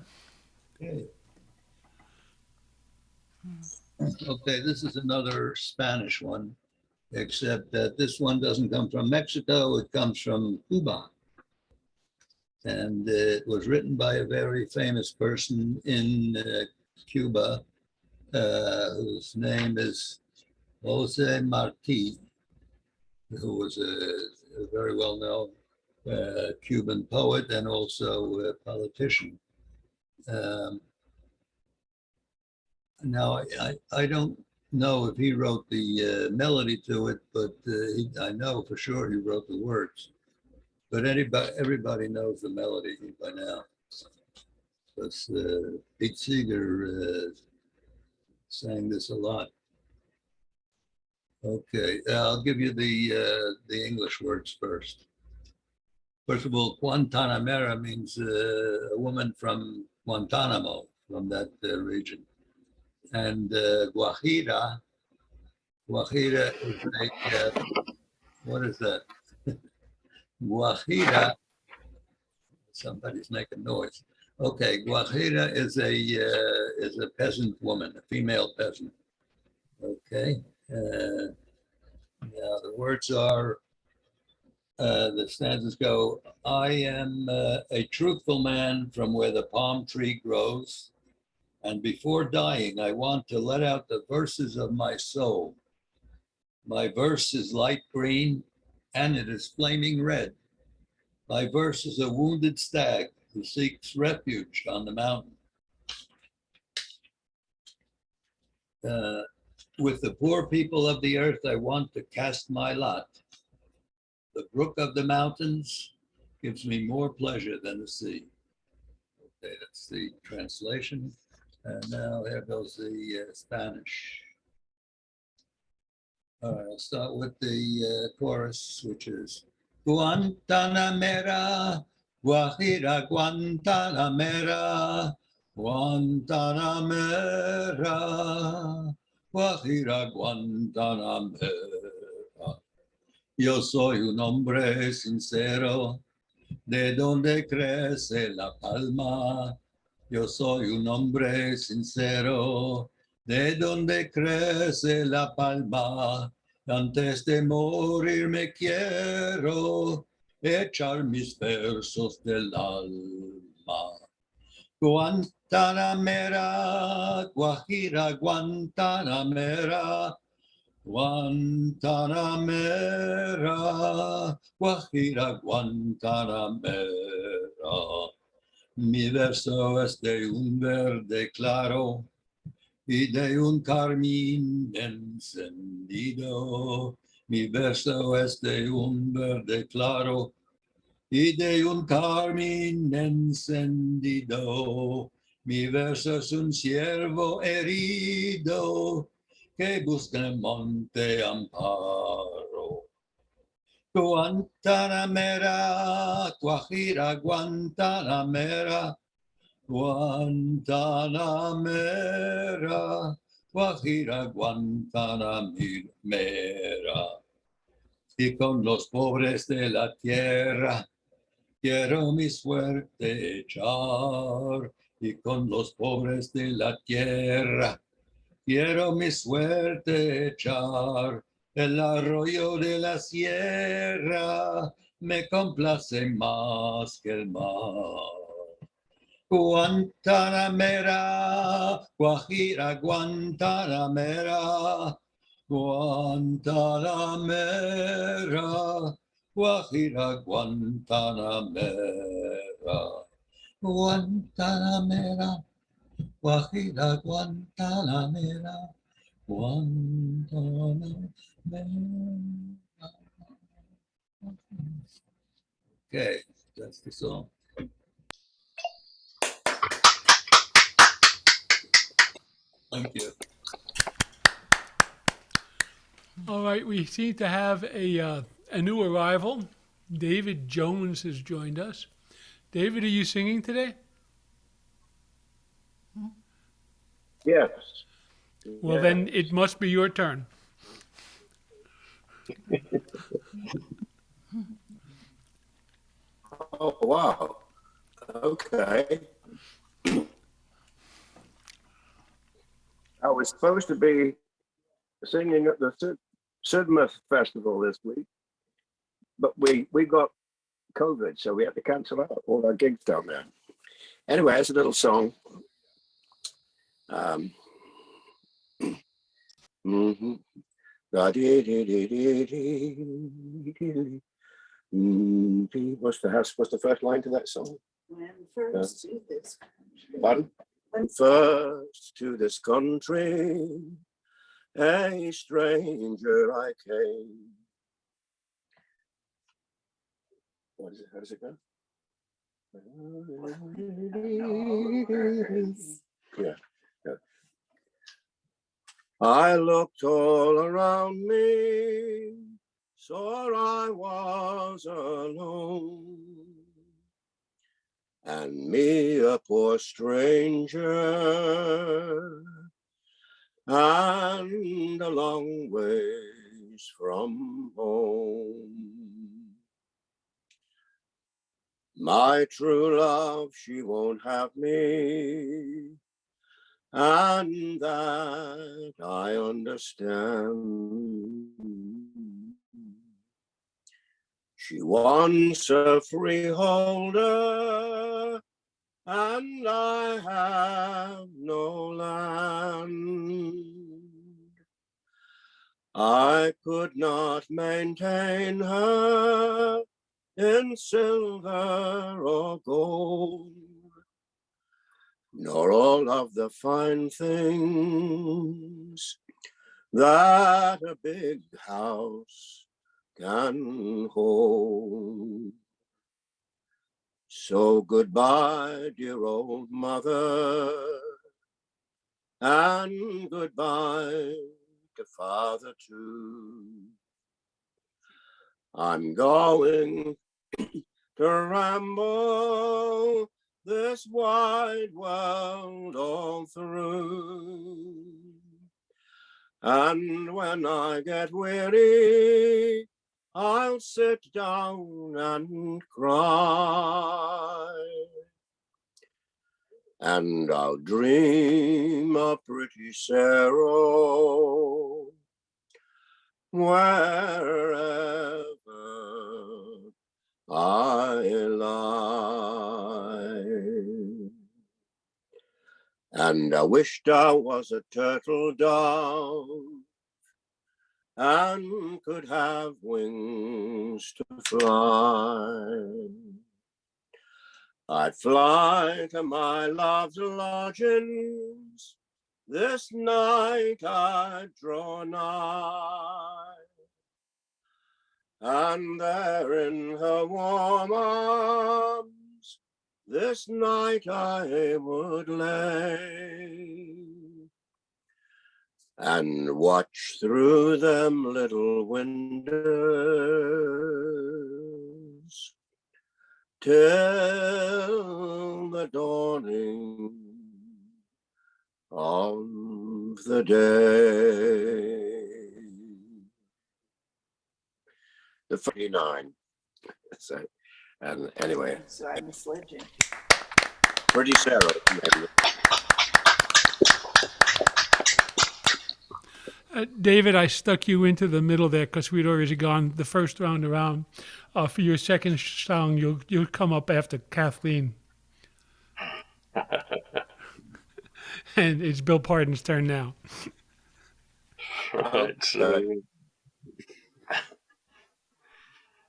Okay. Okay, this is another Spanish one, except that this one doesn't come from Mexico, it comes from Cuba. And it was written by a very famous person in Cuba, whose name is Jose Marti, who was a very well-known Cuban poet and also a politician. Now, I don't know if he wrote the melody to it, but I know for sure he wrote the words. But everybody knows the melody by now. Because Pete Seeger sang this a lot. Okay, I'll give you the English words first. First of all, Guantanamera means a woman from Guantanamo, from that region. And Guajira is a, what is that? Guajira, somebody's making noise. Okay, Guajira is a peasant woman, a female peasant. Okay, now the words are, the stanzas go, I am a truthful man from where the palm tree grows. And before dying, I want to let out the verses of my soul. My verse is light green and it is flaming red. My verse is a wounded stag who seeks refuge on the mountain. With the poor people of the earth, I want to cast my lot. The brook of the mountains gives me more pleasure than the sea. Okay, that's the translation. And now here goes the Spanish. All right, I'll start with the chorus, which is Guantanamera, Guajira, Guantanamera, Guantanamera, Guajira, Guantanamera. Yo soy un hombre sincero, de donde crece la palma. Yo soy un hombre sincero, de donde crece la palma. Antes de morir me quiero echar mis versos del alma. Guantanamera, Guajira, Guantanamera, Guantanamera, Guajira, Guantanamera. Mi verso es de un verde claro y de un carmín encendido. Mi verso es de un verde claro y de un carmín encendido. Mi verso es un ciervo herido que busca en el monte amparo. Guantanamera, Guajira, Guantanamera, Guantanamera, Guajira, Guantanamera. Y con los pobres de la tierra quiero mi suerte echar. Y con los pobres de la tierra quiero mi suerte echar. El arroyo de la sierra me complace más que el mar. Guantanamera, Guajira, Guantanamera, Guantanamera, Guajira, Guantanamera, Guantanamera, Guajira, Guantanamera, Guantanamera. Okay, that's the song. Thank you. All right, we seem to have a new arrival. David Jones has joined us. David, are you singing today? Yes. Well, then it must be your turn. Oh, wow. Okay. I was supposed to be singing at the Sidmouth Festival this week, but we got COVID, so we had to cancel out all our gigs down there. Anyway, it's a little song. What's the first line to that song? First to this country. Pardon? First to this country, a stranger I came. What is it? How does it go? Yeah. I looked all around me, saw I was alone, and me a poor stranger, and a long ways from home. My true love, she won't have me, and that I understand. She wants a freeholder, and I have no land. I could not maintain her in silver or gold, nor all of the fine things that a big house can hold. So goodbye, dear old mother, and goodbye to father too. I'm going to ramble this wide world all through. And when I get weary, I'll sit down and cry. And I'll dream a pretty Sarah wherever I lie. And I wished I was a turtle dove and could have wings to fly. I'd fly to my love's lodgings. This night I'd draw nigh, and there in her warm arms this night I would lay, and watch through them little windows till the dawning of the day. The 49. So, and anyway. So I misled you. Pretty Sarah. David, I stuck you into the middle there because we'd already gone the first round around. For your second song, you'll come up after Kathleen. And it's Bill Pardon's turn now. Right.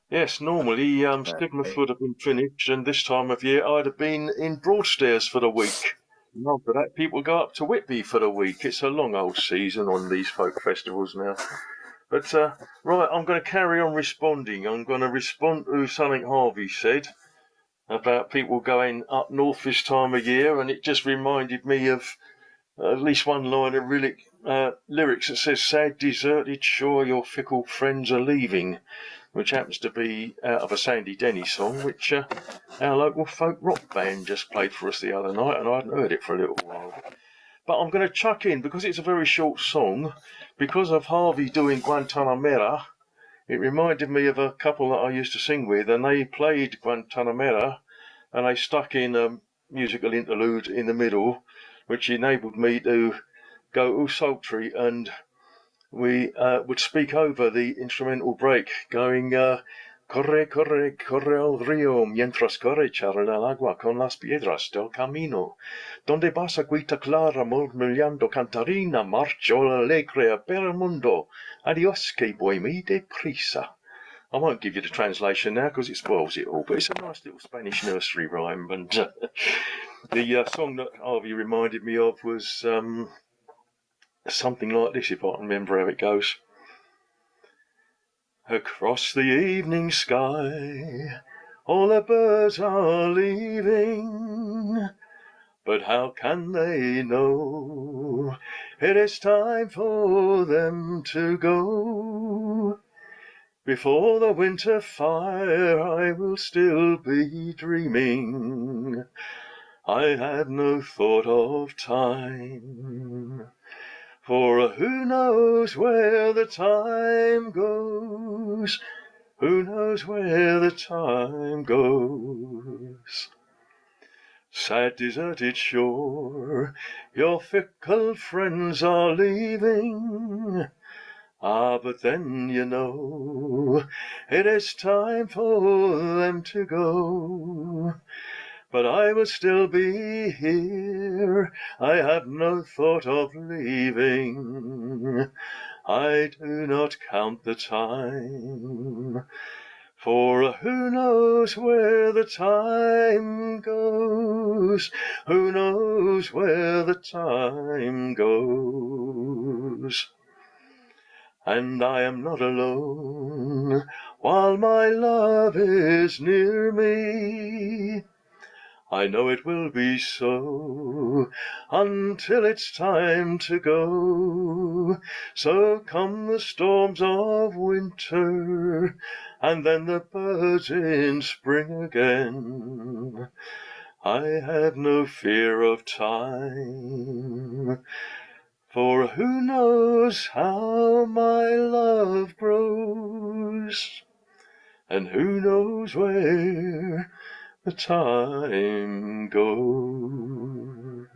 Yes, normally Stigma would have been finished, and this time of year I'd have been in Broadstairs for the week. And after that, people go up to Whitby for the week. It's a long old season on these folk festivals now. But, right, I'm going to carry on responding. I'm going to respond to something Harvey said about people going up north this time of year, and it just reminded me of at least one line of lyrics that says, "Sad, deserted shore, your fickle friends are leaving," which happens to be out of a Sandy Denny song, which our local folk rock band just played for us the other night, and I hadn't heard it for a little while. But I'm going to chuck in, because it's a very short song, because of Harvey doing Guantanamera, it reminded me of a couple that I used to sing with, and they played Guantanamera, and they stuck in a musical interlude in the middle, which enabled me to go all sultry, and we would speak over the instrumental break, going, corre, corre, corre al río, mientras corre charla el agua con las piedras del camino. Donde vas agüita clara, murmullando cantarina, marcho alegre per el mundo. Adios, que voy muy deprisa. I won't give you the translation now because it spoils it all, but it's a nice little Spanish nursery rhyme. And the song that Harvey reminded me of was something like this, if I can remember how it goes. Across the evening sky, all the birds are leaving, but how can they know it is time for them to go? Before the winter fire I will still be dreaming. I have no thought of time, for who knows where the time goes? Who knows where the time goes? Sad deserted shore, your fickle friends are leaving. Ah, but then you know it is time for them to go. But I will still be here, I have no thought of leaving. I do not count the time, for who knows where the time goes? Who knows where the time goes? And I am not alone while my love is near me. I know it will be so until it's time to go. So come the storms of winter, and then the birds in spring again. I have no fear of time, for who knows how my love grows, and who knows where the time goes.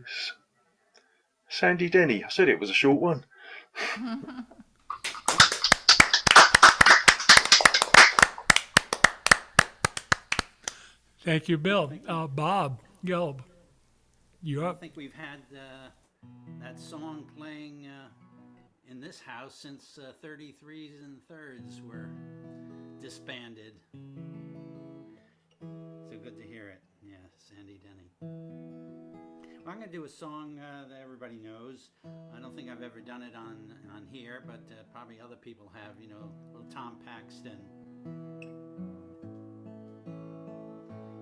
Sandy Denny. I said it was a short one. Thank you, Bill. Bob Gelb, you're I up. think we've had that song playing in this house since 33s and thirds were disbanded. So good to hear it. Yes. Sandy Denny. Well, I'm going to do a song that everybody knows. I don't think I've ever done it on here, but probably other people have, you know, little Tom Paxton.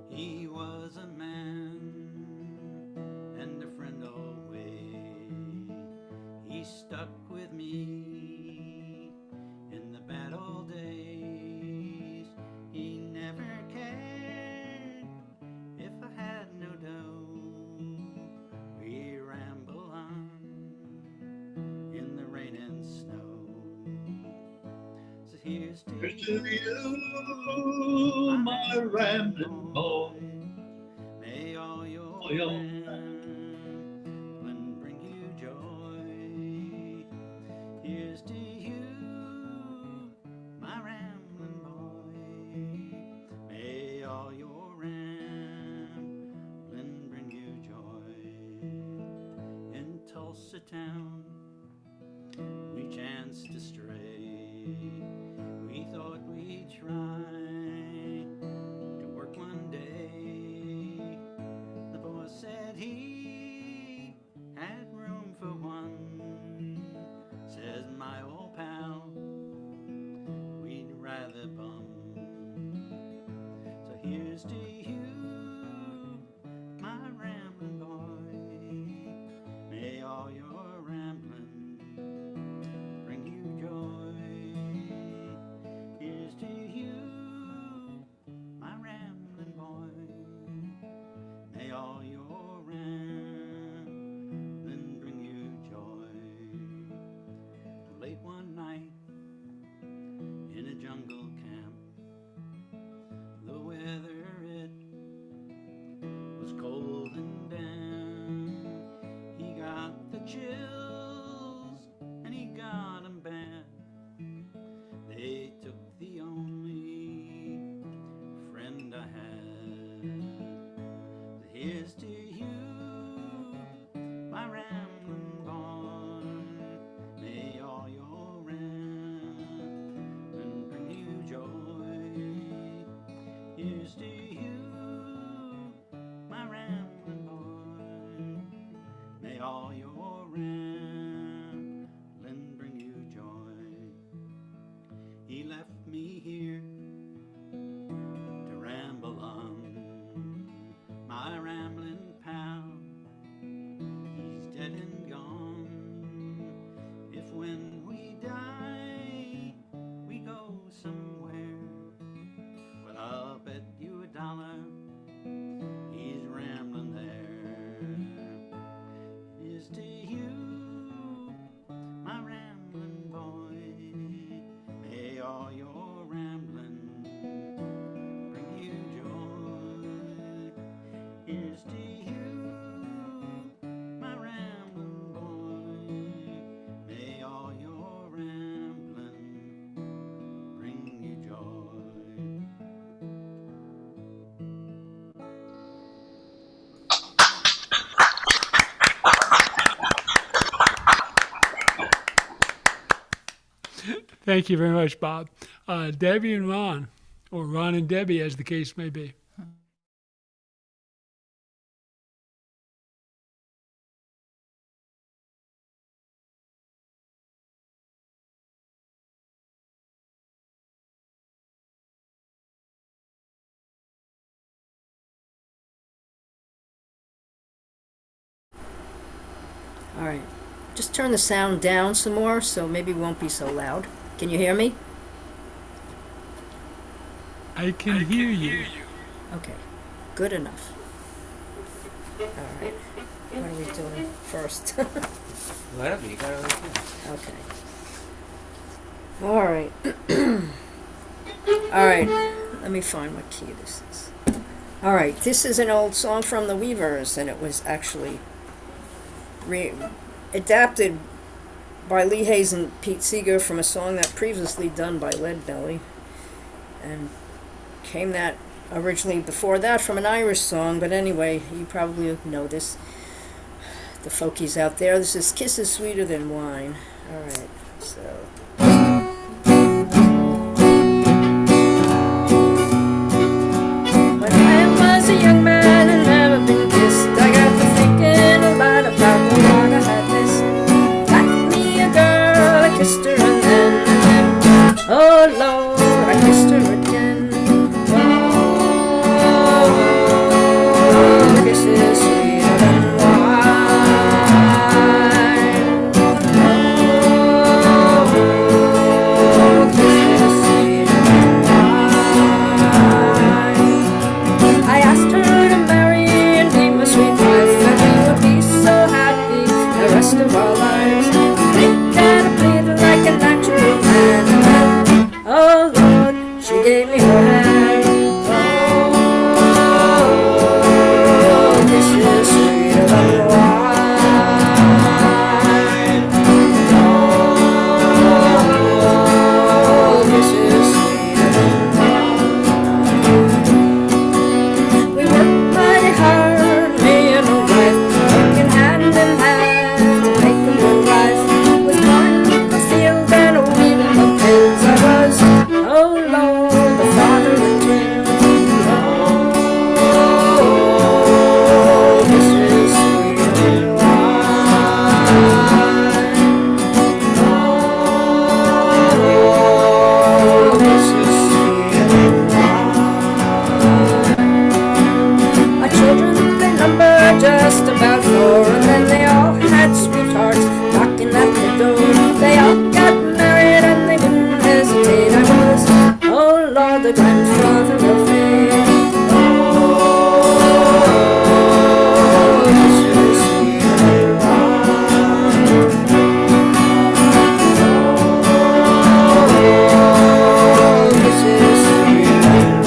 He was a man and a friend always. He stuck with me in the bad old days. He never cared if I had no dough. We ramble on in the rain and snow. So here's to you, my rambling boy. May all your rambling bring you joy. Here's to you, my rambling boy. May all your rambling bring you joy. In Tulsa town, we chanced to stray. We thought we'd try to work one day. The boss said he had room for one. Says my old pal, we'd rather bum. So here's to you, my rambling boy. May all your rambling bring you joy. Here's to you, my rambling boy. May all your rambling bring you joy. Late one night in a jungle camp, the weather it was cold and damp. He got the chills and he got 'em bad. They took the only friend I had. So here's to you, my rambling boy. May all your rambling bring you joy. Here's to you, my rambling boy. May all your rambling bring you joy. He left me here to ramble on. My rambling pal, he's dead and gone. If when we die, we go somewhere, well, I'll bet you $1 he's rambling there. Here's to you, my rambling boy. May all your rambling bring you joy. Here's to you, my rambling boy. May all your rambling bring you joy. Thank you very much, Bob. Debbie and Ron, or Ron and Debbie, as the case may be. All right. Just turn the sound down some more so maybe it won't be so loud. Can you hear me? I can hear you. Okay. Good enough. All right. What are we doing first? Whatever, you got it right there. Okay. All right. All right. Let me find what key this is. All right. This is an old song from the Weavers, and it was actually adapted by Lee Hayes and Pete Seeger from a song that previously done by Leadbelly, and came that originally before that from an Irish song. But anyway, you probably know this. The folkies out there. This is "Kisses Sweeter Than Wine." All right. So. When I was a young man and gave me her hand. Oh, this is sweeter than wine. Oh, this is sweeter than wine. We worked mighty hard, me and my wife, working hand in hand, making good life. With corn in the field and a wheat in the fields, I was, oh Lord, the father of twins. Oh, this is sweeter than wine. Oh, this is sweeter than wine. My children, they number just about 4, and then they all had sweethearts knocking at the door. They all got married and they didn't hesitate. I was, oh Lord, the grandfather of faith. Oh, this is sweeter than wine. Oh, this is sweeter than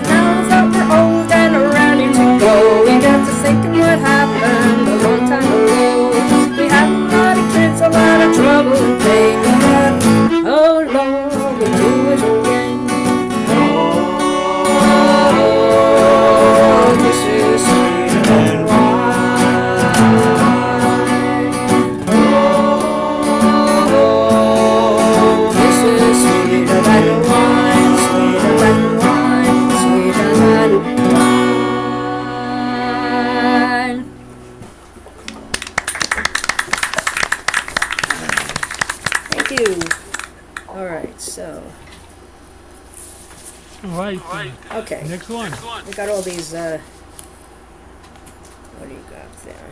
Now that we're old and ready to go, we got to thinking what happened a long time ago. We had a lot of kids, a lot of trouble and pain, but oh Lord, we do it again. Oh, this is sweeter than wine. Oh, this is sweeter than wine, sweeter than wine, sweeter than wine. Thank you. All right, so, All right. okay. Next one. We got all these, what do you got there?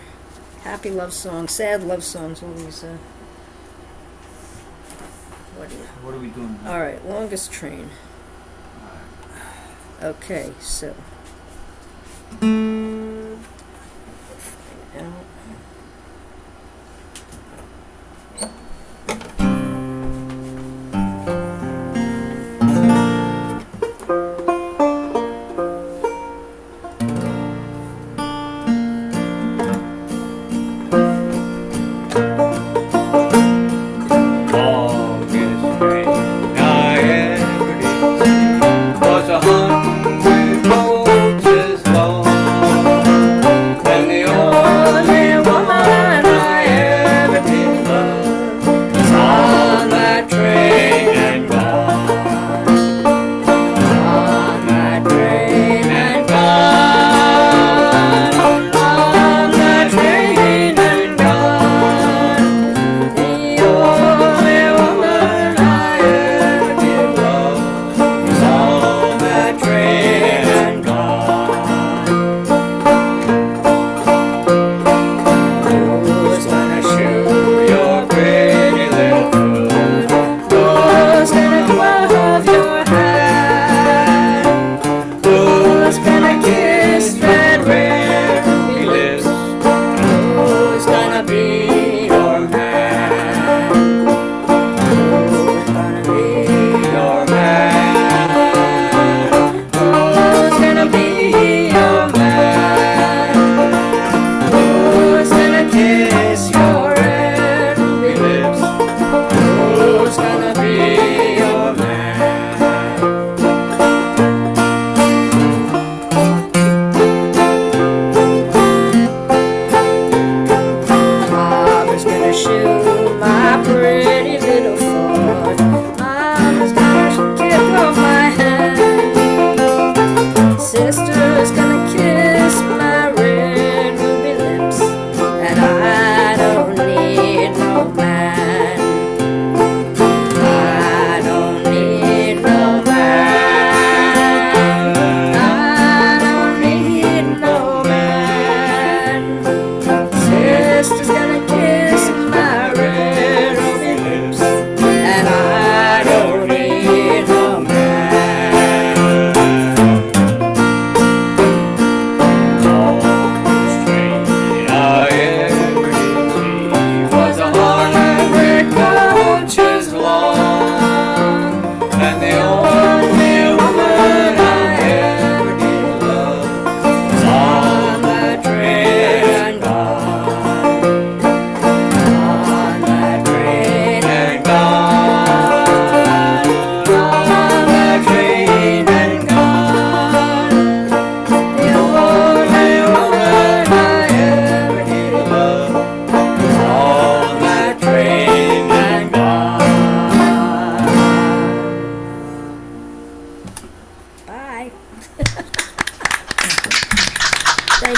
Happy love songs, sad love songs, all these, what do you, What are we doing now? all right, longest train. Okay, so. Find out. Longest train I ever did was 100 coaches long.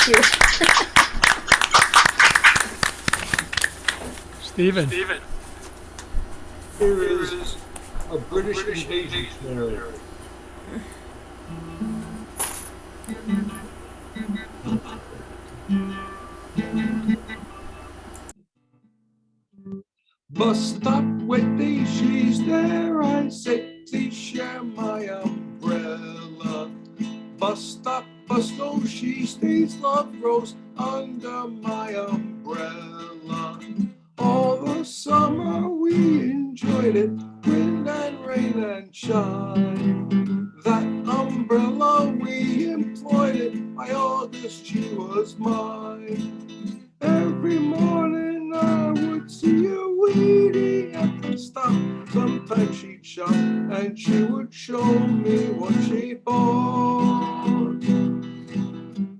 Thank you. Stephen. Here is a British invasion scenario. Bus stop with these, she's there. I say, please share my umbrella. Bus stop, bus go, she stays. Love grows under my umbrella. All the summer we enjoyed it, wind and rain and shine. That umbrella we employed it, by August she was mine. Every morning I would see her waiting at the stop. Sometimes she'd shop and she would show me what she bought.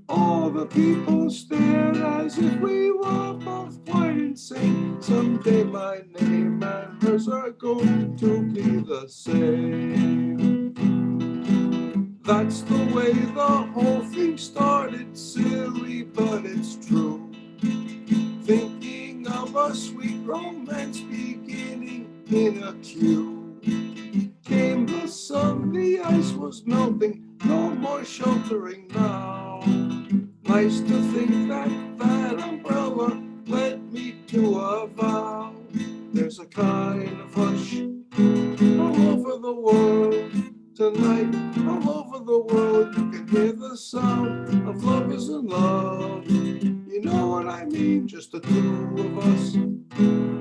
All the people stared as if we were both quite insane. Someday my name and hers are going to be the same. That's the way the whole thing started, silly but it's true. Thinking of a sweet romance beginning in a queue. Came the sun, the ice was melting, no more sheltering now. Nice to think that that umbrella led me to a vow. There's a kind of hush all over the world tonight, all over the world. You can hear the sound of lovers in love. You know what I mean, just the two of us.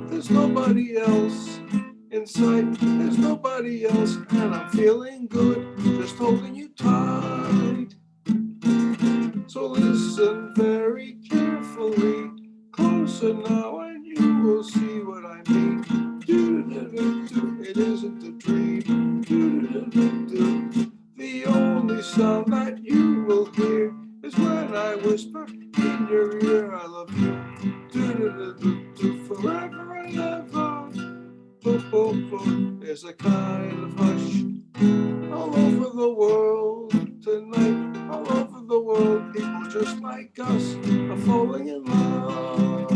There's nobody else in sight, there's nobody else, and I'm feeling good, just holding you tight. So listen very carefully, closer now, and you will see what I mean. Do-do-do-do-do, it isn't a dream. Do-do-do-do-do. The only sound that you will hear is when I whisper in your ear, I love you. Do-do-do-do-do, forever and ever. There's a kind of hush all over the world tonight, all over the world. People just like us are falling in love.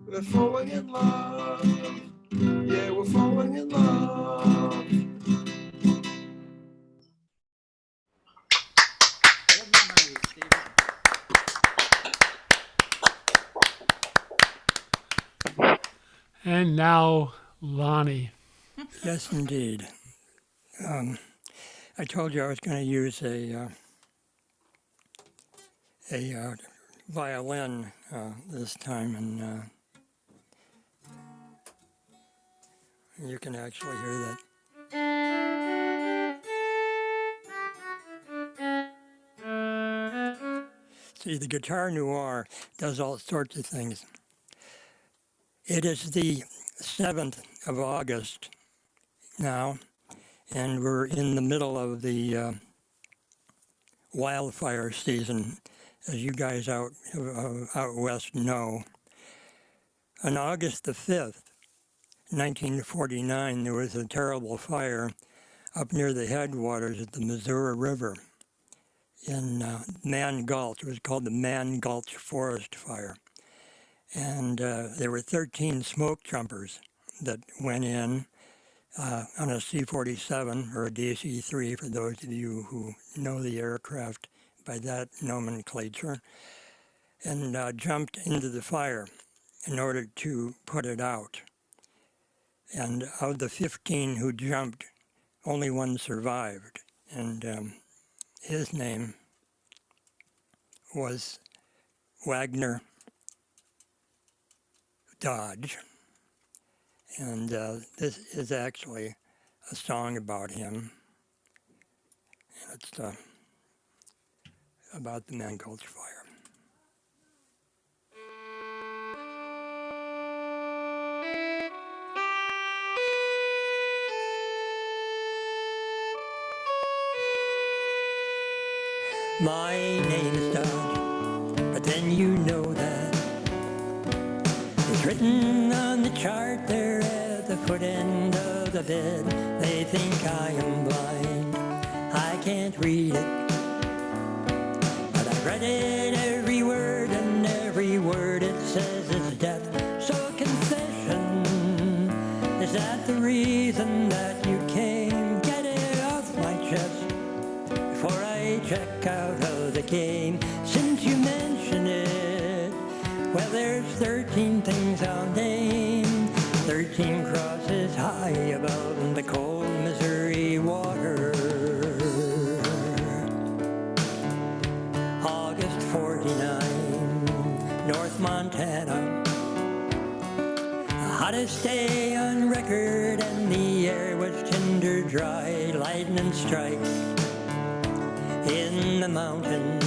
They're falling in love. Yeah, we're falling in love. Good memory, Stephen. And now, Lonnie. Yes, indeed. I told you I was going to use a violin this time, and you can actually hear that. See, the guitar noir does all sorts of things. It is the 7th of August now, and we're in the middle of the wildfire season, as you guys out west know. On August the 5th, 1949, there was a terrible fire up near the headwaters of the Missouri River in Man Gulch. It was called the Man Gulch Forest Fire. And there were 13 smoke jumpers that went in on a C-47 or a DC-3, for those of you who know the aircraft by that nomenclature, and jumped into the fire in order to put it out. And of the 15 who jumped, only one survived, and his name was Wagner Dodge. And this is actually a song about him. And it's about the Man Gulch Fire. My name's Dodge, but then you know that it's written on the chart there at the foot end of the bed. They think I am blind, I can't read it, but I read it every word, and every word it says is death. So confession, is that the reason that you came? Get it off my chest before I check out of the game. Since you mention it, well, there's 13 things I'll name. 13 crosses high above the cold Missouri water. August 49, North Montana. The hottest day on record, and the air was tinder dry. Lightning strikes in the mountains.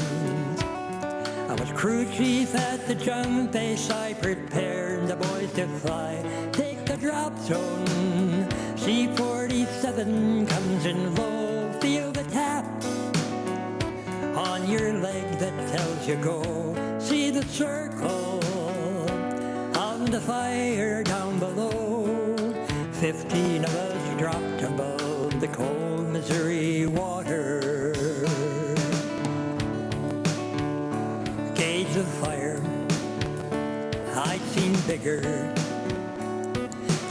I was crew chief at the jump base. I prepared the boys to fly. Take the drop zone. C-47 comes in low. Feel the tap on your leg that tells you go. See the circle of the fire down below. 15 of us dropped above the cold Missouri water. Gauge of fire, I'd seen bigger.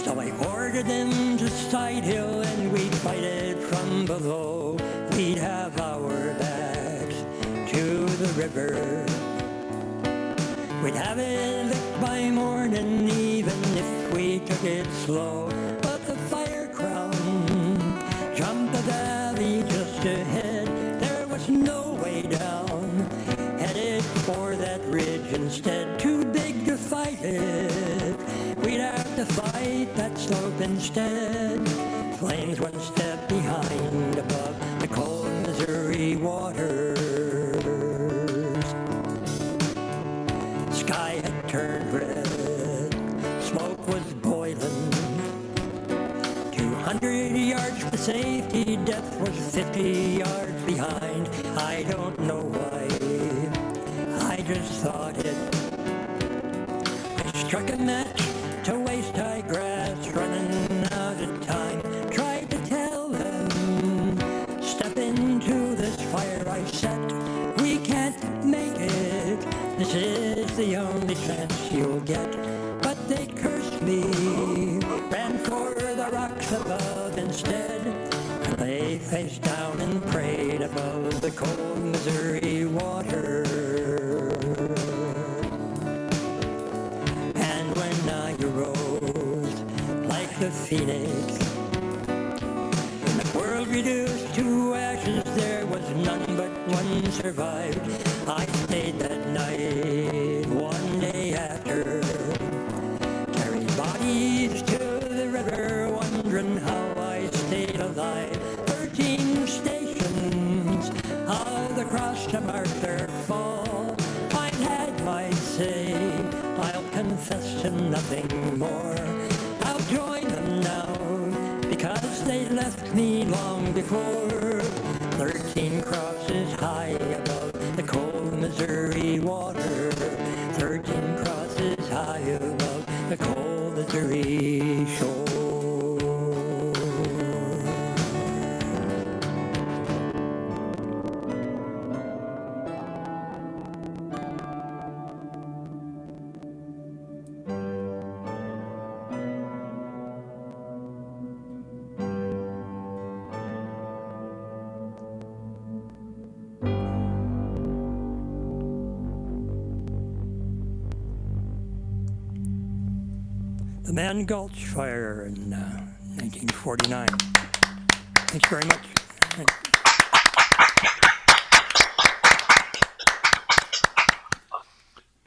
So I ordered them to Side Hill, and we'd fight it from below. We'd have our backs to the river. We'd have it licked by morning, even if we took it slow. But the fire crown jumped the valley just ahead. There was no way down, headed for that ridge instead. Too big to fight it, we'd have to fight that slope instead. Flames one step behind above the cold Missouri waters. Sky had turned red, smoke was boiling. 200 yards to safety, death was 50 yards behind. I don't know why, I just thought it. I struck a match to waist-high grass, running out of time. Tried to tell them, step into this fire I set. We can't make it, this is the only chance you'll get. But they cursed me, ran for the rocks above instead. And lay face down and prayed above the cold Missouri water. And when I arose like the phoenix, and the world reduced to ashes, there was none but one survived. I stayed that night one day after, carried bodies to the river, wondering how I stayed alive. 13 stations of the cross to mark their fall. I'd had my say, I'll confess to nothing more. I'll join them now, because they left me long before. 13 crosses high above the cold Missouri water. 13 crosses high above the cold Missouri shore. The Man Gulch Fire in 1949. Thanks very much.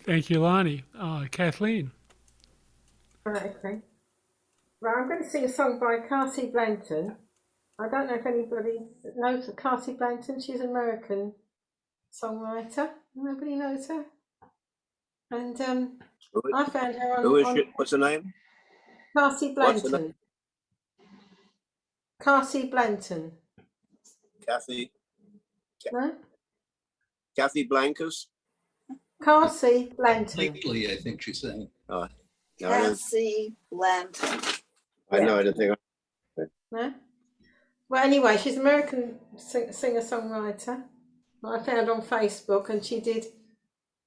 Thank you, Lonnie. Kathleen. Right, okay. Right, I'm going to sing a song by Carty Blanton. I don't know if anybody knows Carty Blanton. She's an American songwriter. Nobody knows her. And I found her on... Who is she? What's her name? Carty Blanton. Carty Blanton. Kathy. No? Kathy Blankers. Carty Blanton. Lately, I think she's saying. Oh, no, Cassie Blanton. I know anything. No? Well, anyway, she's an American singer-songwriter. I found on Facebook, and she did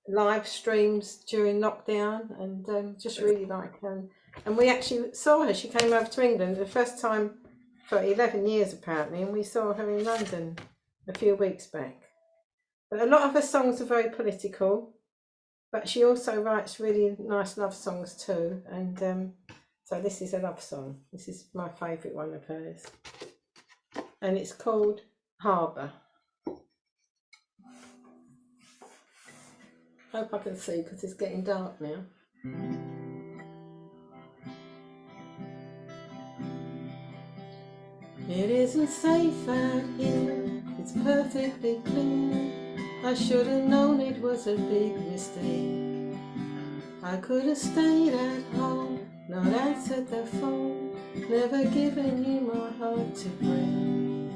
live streams during lockdown, and just really like her. And we actually saw her. She came over to England the first time for 11 years apparently, and we saw her in London a few weeks back. But a lot of her songs are very political, but she also writes really nice love songs too. And so this is a love song. This is my favourite one of hers, and it's called Harbour. Hope I can see because it's getting dark now. It isn't safe out here, it's perfectly clear. I should have known it was a big mistake. I could have stayed at home, not answered the phone, never given you my heart to break.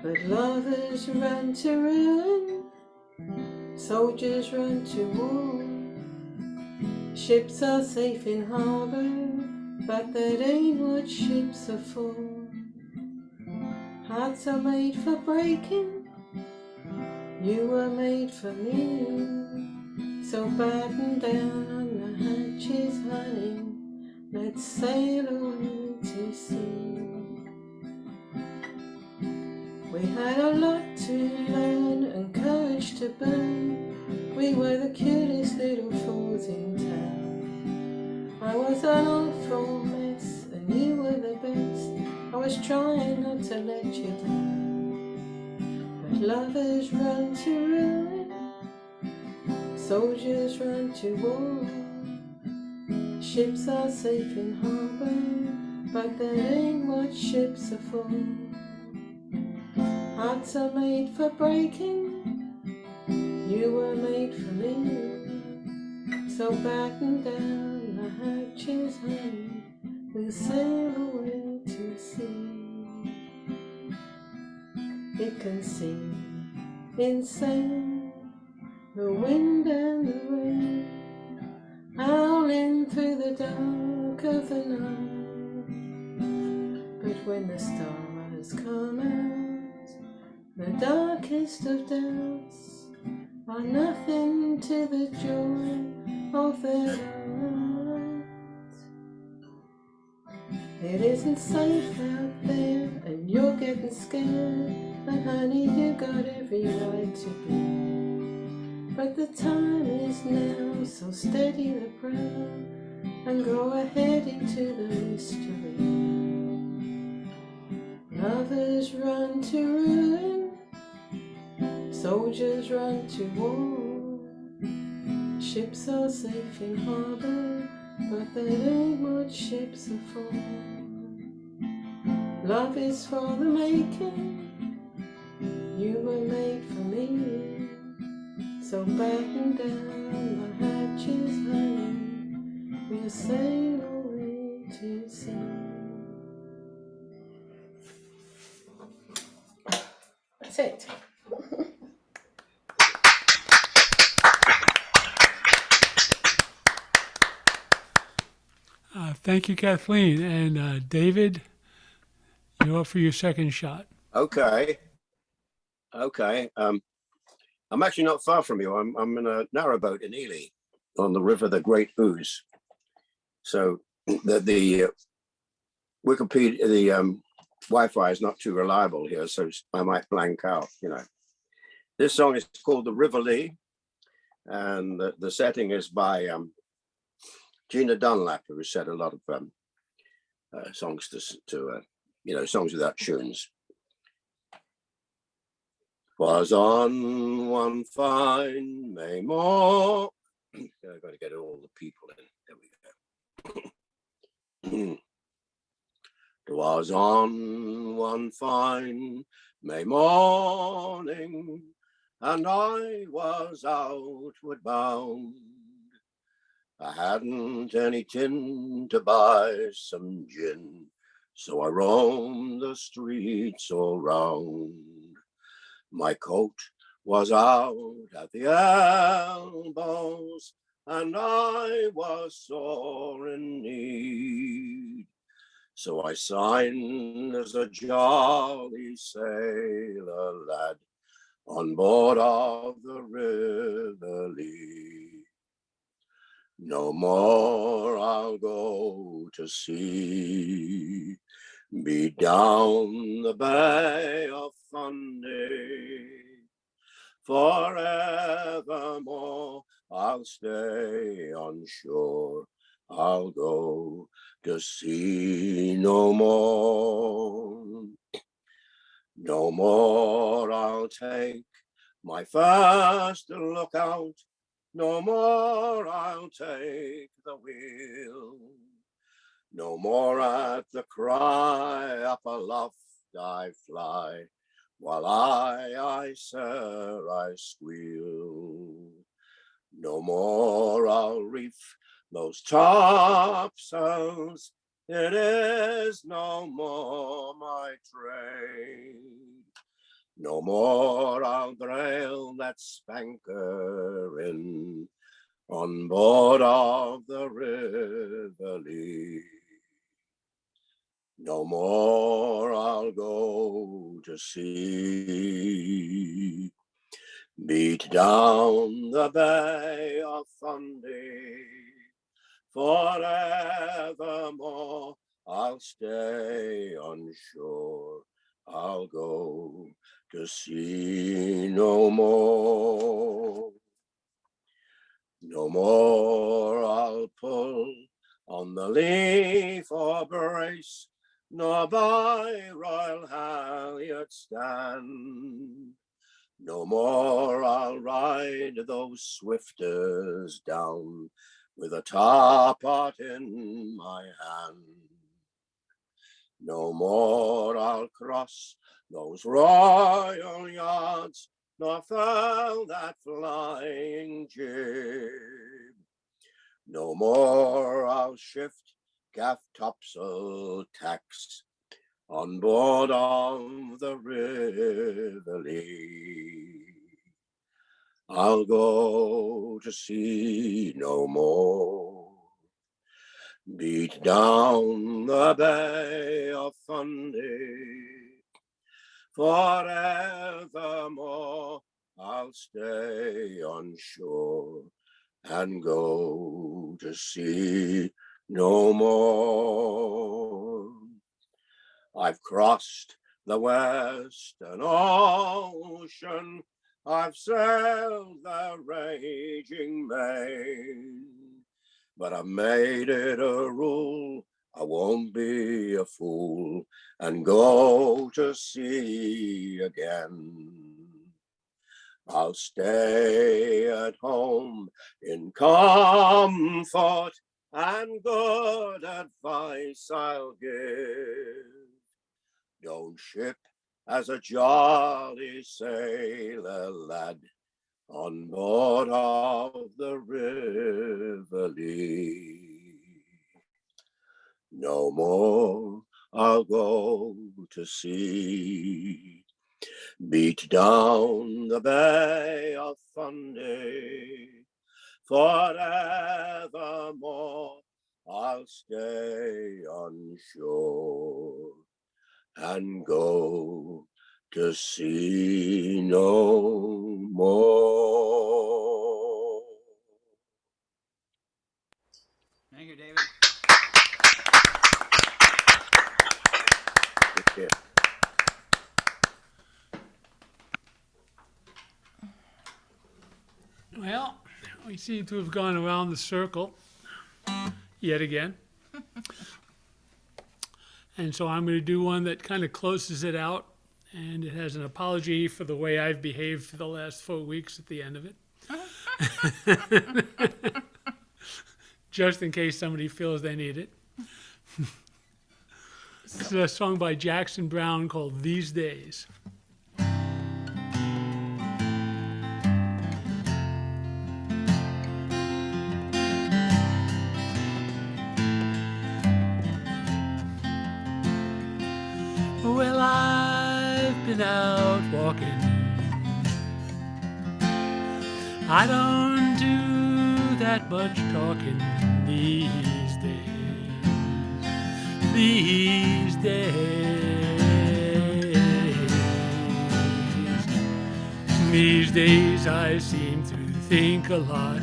But lovers run to ruin, soldiers run to war. Ships are safe in harbour, but that ain't what ships are for. Hearts are made for breaking, you were made for me. So batten down the hatches, honey, let's sail away to sea. We had a lot to learn and courage to burn. We were the cutest little fools in town. I was an awful mess and you were the best. I was trying not to let you down. But lovers run to ruin, soldiers run to war. Ships are safe in harbour, but that ain't what ships are for. Hearts are made for breaking, you were made for me. So batten down the hatches, honey, we'll sail away to sea. It can seem insane, the wind and the rain, howling through the dark of the night. But when the stars come out, the darkest of doubts are nothing to the joy of their light. It isn't safe out there and you're getting scared, and honey, you got every right to be. But the time is now, so steady the prow and go ahead into the mystery. Lovers run to ruin, soldiers run to war. Ships are safe in harbour, but that ain't what ships are for. Love is for the making, you were made for me. So batten down the hatches, honey, we'll sail away to sea. That's it. Thank you, Kathleen. And David, you're up for your second shot. Okay. I'm actually not far from you. I'm in a narrowboat in Ely on the river, the Great Ouse. So the Wikipedia, the Wi-Fi is not too reliable here, so I might blank out. This song is called "The River Lee," and the setting is by Gina Dunlap, who has said a lot of songs to songs without tunes. Was on one fine May morn. I've got to get all the people in. There we go. Was on one fine May morning, and I was outward bound. I hadn't any tin to buy some gin, so I roamed the streets all round. My coat was out at the elbows, and I was sore in need. So I signed as a jolly sailor lad on board of the River Lee. No more I'll go to sea, be down the Bay of Fundy. Forevermore I'll stay on shore, I'll go to sea no more. No more I'll take my first look out, no more I'll take the wheel. No more at the cry up aloft I fly, while sir, I squeal. No more I'll reef those topsails, it is no more my trade. No more I'll brail that spanker in on board of the River Lee. No more I'll go to sea, beat down the Bay of Fundy. Forevermore I'll stay on shore, I'll go to sea no more. No more I'll pull on the lee for brace, nor by royal halyard stand. No more I'll ride those swifters down with a tar pot in my hand. No more I'll cross those royal yards, nor furl that flying jib. No more I'll shift gaff topsail tacks on board of the River Lee. I'll go to sea no more, beat down the Bay of Fundy. Forevermore I'll stay on shore and go to sea no more. I've crossed the Western Ocean, I've sailed the raging main, but I've made it a rule I won't be a fool and go to sea again. I'll stay at home in comfort, and good advice I'll give. Don't ship as a jolly sailor lad on board of the River Lee. No more I'll go to sea, beat down the Bay of Fundy. Forevermore I'll stay on shore and go to sea no more. Thank you, David. Yeah. Well, we seem to have gone around the circle yet again. And so I'm going to do one that kind of closes it out, and it has an apology for the way I've behaved for the last 4 weeks at the end of it. Just in case somebody feels they need it. This is a song by Jackson Browne called These Days. Well, I've been out walking. I don't do that much talking these days. these days I seem to think a lot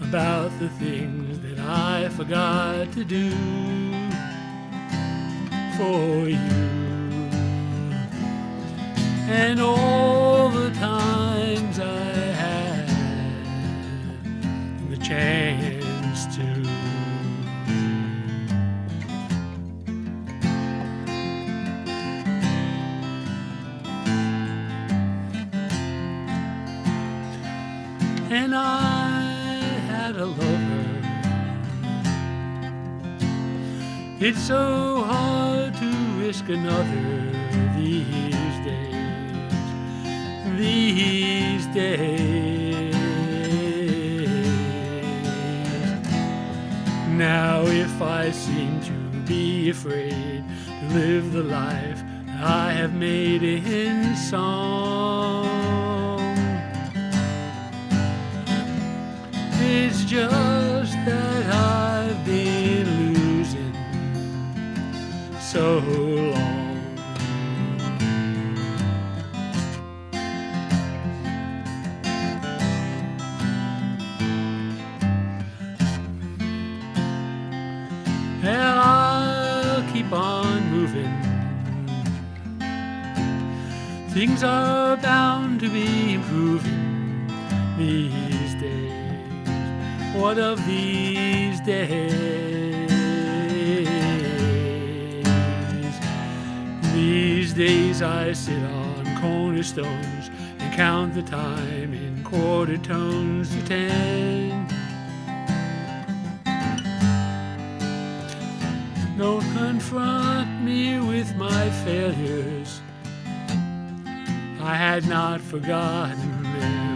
about the things that I forgot to do for you, and all the times I had the chance to. And I had a lover. It's so hard to risk another these days. These days. Now if I seem to be afraid to live the life I have made in song, it's just that I've been losing so long. And I'll keep on moving. Things are bound to be improving these days. What of these days? These days I sit on cornerstones and count the time in quarter tones to 10. Don't confront me with my failures. I had not forgotten them.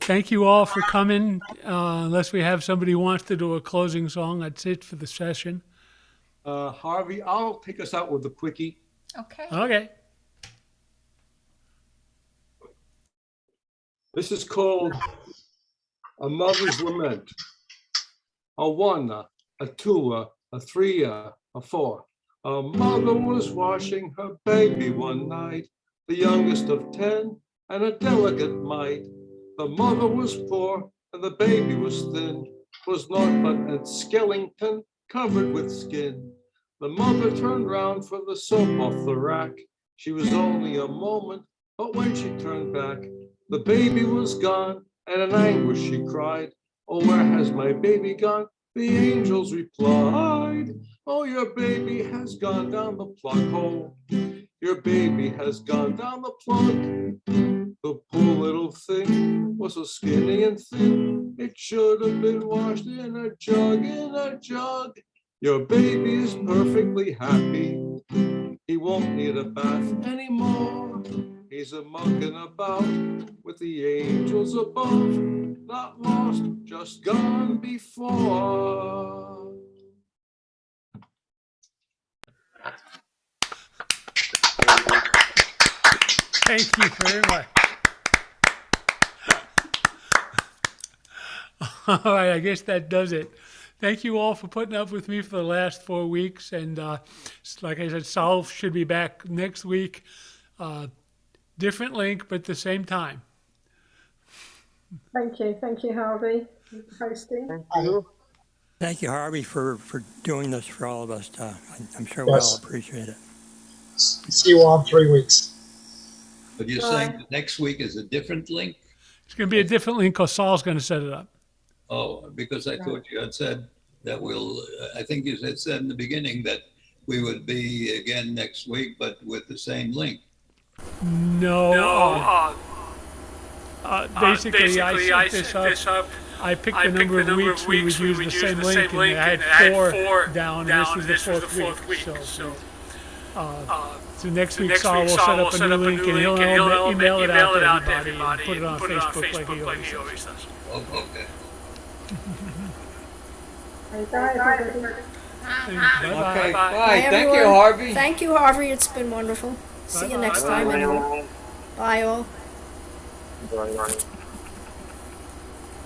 Thank you all for coming. Unless we have somebody who wants to do a closing song, that's it for the session. Harvey, I'll take us out with a quickie. Okay. Okay. This is called A Mother's Lament. A one, a two, a three, a four. A mother was washing her baby one night, the youngest of 10 and a delicate mite. The mother was poor and the baby was thin, was naught but a skeleton covered with skin. The mother turned round for the soap off the rack. She was only a moment, but when she turned back, the baby was gone, and in anguish she cried, "Oh, where has my baby gone?" The angels replied, "Oh, your baby has gone down the plug hole. Your baby has gone down the plug." The poor little thing was so skinny and thin, it should have been washed in a jug, in a jug. Your baby is perfectly happy. He won't need a bath anymore. He's a mucking about with the angels above, not lost, just gone before. Thank you very much. All right, I guess that does it. Thank you all for putting up with me for the last 4 weeks. And like I said, Sol should be back next week. Different link, but the same time. Thank you, Harvey, for hosting. Thank you, Harvey, for doing this for all of us. I'm sure we all appreciate it. See you all in 3 weeks. But you're saying that next week is a different link? It's going to be a different link because Sol's going to set it up. Oh, because I thought you had said that I think you had said in the beginning that we would be again next week, but with the same link. No. Basically, I set this up. I picked the number of weeks we would use the same link, and I had four down, and this was the fourth week. So So next week, Saul will set up a new link, and he'll email it out to everybody and put it on Facebook like he always does. Okay. Bye, everybody. Bye-bye. Okay, Bye, bye. Thank you, everyone. Harvey. Thank you, Harvey. It's been wonderful. See you next time, anyway. Bye, all. Bye.